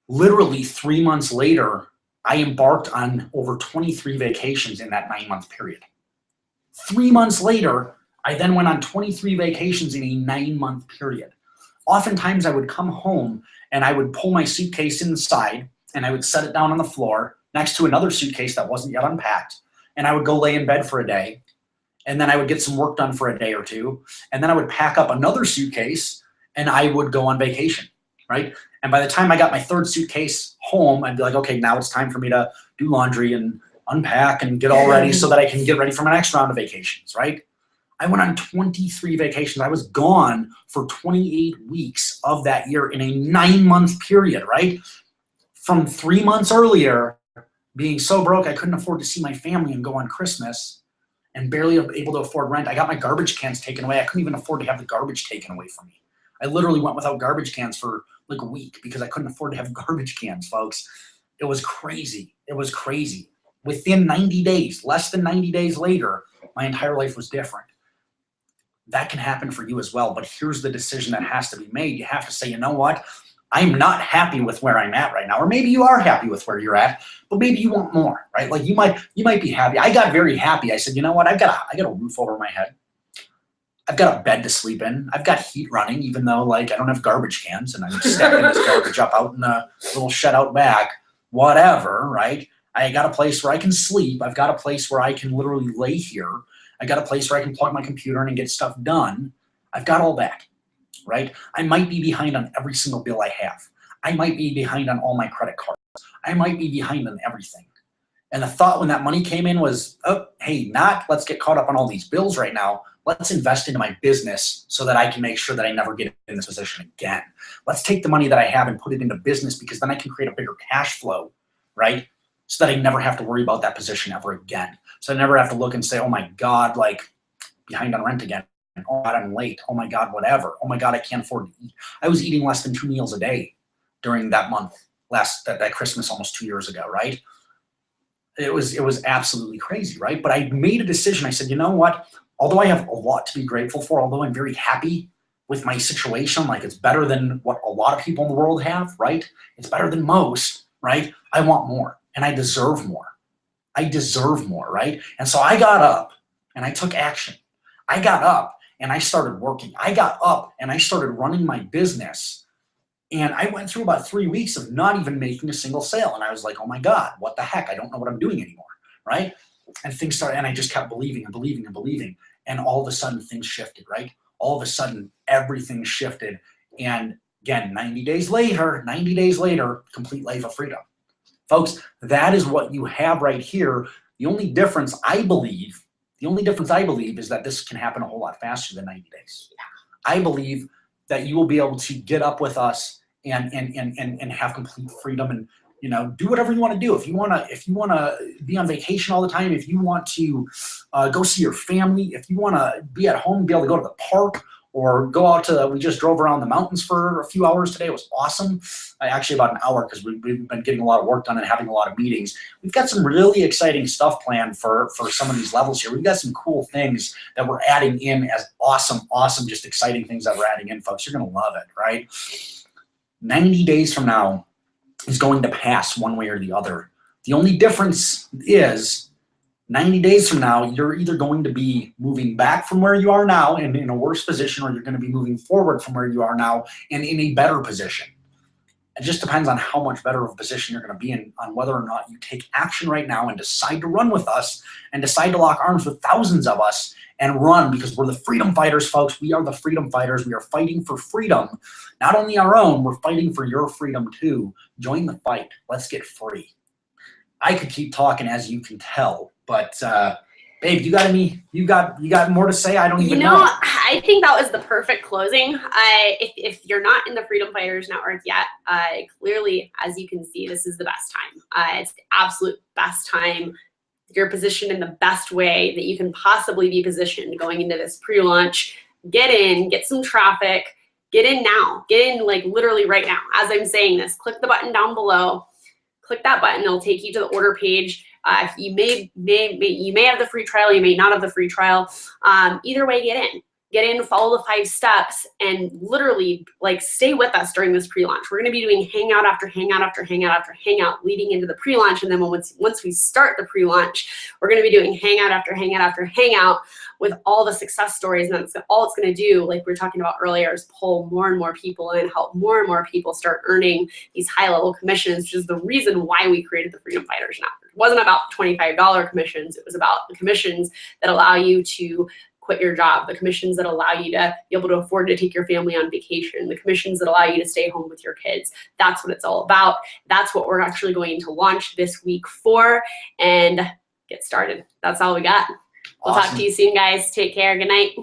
B: Literally 3 months later, I embarked on over 23 vacations in that 9-month period. 3 months later, I then went on 23 vacations in a 9-month period. Oftentimes I would come home and I would pull my suitcase inside and I would set it down on the floor next to another suitcase that wasn't yet unpacked. And I would go lay in bed for a day. And then I would get some work done for a day or two. And then I would pack up another suitcase and I would go on vacation, right? And by the time I got my third suitcase home, I'd be like, okay, now it's time for me to do laundry and unpack and get all ready so that I can get ready for my next round of vacations, right? I went on 23 vacations. I was gone for 28 weeks of that year in a 9-month period, right? From 3 months earlier, being so broke I couldn't afford to see my family and go on Christmas and barely able to afford rent. I got my garbage cans taken away. I couldn't even afford to have the garbage taken away from me. I literally went without garbage cans for like a week because I couldn't afford to have garbage cans, folks. It was crazy. It was crazy. Within 90 days, less than 90 days later, my entire life was different. That can happen for you as well, but here's the decision that has to be made. You have to say, you know what? I'm not happy with where I'm at right now. Or maybe you are happy with where you're at, but maybe you want more, right? Like you might be happy. I got very happy. I said, you know what? I got a roof over my head. I've got a bed to sleep in. I've got heat running, even though like I don't have garbage cans and I'm stacking this garbage up out in a little shed out back, whatever, right? I got a place where I can sleep. I've got a place where I can literally lay here. I got a place where I can plug my computer in and get stuff done. I've got all that. right? I might be behind on every single bill I have. I might be behind on all my credit cards. I might be behind on everything. And the thought when that money came in was, oh, hey, not let's get caught up on all these bills right now. Let's invest into my business so that I can make sure that I never get in this position again. Let's take the money that I have and put it into business, because then I can create a bigger cash flow, right? So that I never have to worry about that position ever again. So I never have to look and say, oh my God, like behind on rent again. Oh God, I'm late. Oh my God, whatever. Oh my God, I can't afford to eat. I was eating less than 2 meals a day during that month, that Christmas almost 2 years ago, right? It was absolutely crazy, right? But I made a decision. I said, you know what? Although I have a lot to be grateful for, although I'm very happy with my situation, like it's better than what a lot of people in the world have, right? It's better than most, right? I want more, and I deserve more. I deserve more, right? And so I got up and I took action. I got up and I started working. I got up and I started running my business. And I went through about 3 weeks of not even making a single sale. And I was like, oh my God, what the heck? I don't know what I'm doing anymore, right? And things started, and I just kept believing and believing and believing. And all of a sudden things shifted, right? All of a sudden everything shifted. And again, 90 days later, complete life of freedom. Folks, that is what you have right here. The only difference I believe is that this can happen a whole lot faster than 90 days. I believe that you will be able to get up with us and have complete freedom and, you know, do whatever you want to do. If you want to be on vacation all the time, if you want to go see your family, if you want to be at home and be able to go to the park or go out to, we just drove around the mountains for a few hours today. It was awesome. Actually about an hour, because we've been getting a lot of work done and having a lot of meetings. We've got some really exciting stuff planned for some of these levels here. We've got some cool things that we're adding in as awesome, just exciting things that we're adding in, folks. You're going to love it, right? 90 days from now is going to pass one way or the other. The only difference is 90 days from now, you're either going to be moving back from where you are now and in a worse position, or you're going to be moving forward from where you are now and in a better position. It just depends on how much better of a position you're going to be in, on whether or not you take action right now and decide to run with us and decide to lock arms with thousands of us and run, because we're the freedom fighters, folks. We are the freedom fighters. We are fighting for freedom, not only our own, we're fighting for your freedom too. Join the fight. Let's get free. I could keep talking, as you can tell, but babe, you got more to say? I don't even know.
A: I think that was the perfect closing. If you're not in the Freedom Fighters Network yet, clearly, as you can see, this is the best time. It's the absolute best time. You're positioned in the best way that you can possibly be positioned going into this pre-launch. Get in, get some traffic, get in now. Get in like literally right now. As I'm saying this, click the button down below. Click that button. It'll take you to the order page. You may have the free trial. You may not have the free trial. Either way, get in. Get in, follow the 5 steps, and literally like stay with us during this pre-launch. We're going to be doing hangout after hangout after hangout after hangout leading into the pre-launch, and then once we start the pre-launch, we're going to be doing hangout after hangout after hangout with all the success stories. And that's all it's going to do, like we were talking about earlier, is pull more and more people in, help more and more people start earning these high-level commissions, which is the reason why we created the Freedom Fighters Network. It wasn't about $25 commissions. It was about the commissions that allow you to quit your job, the commissions that allow you to be able to afford to take your family on vacation, the commissions that allow you to stay home with your kids. That's what it's all about. That's what we're actually going to launch this week for and get started. That's all we got. We'll talk to you soon, guys. Take care. Good night.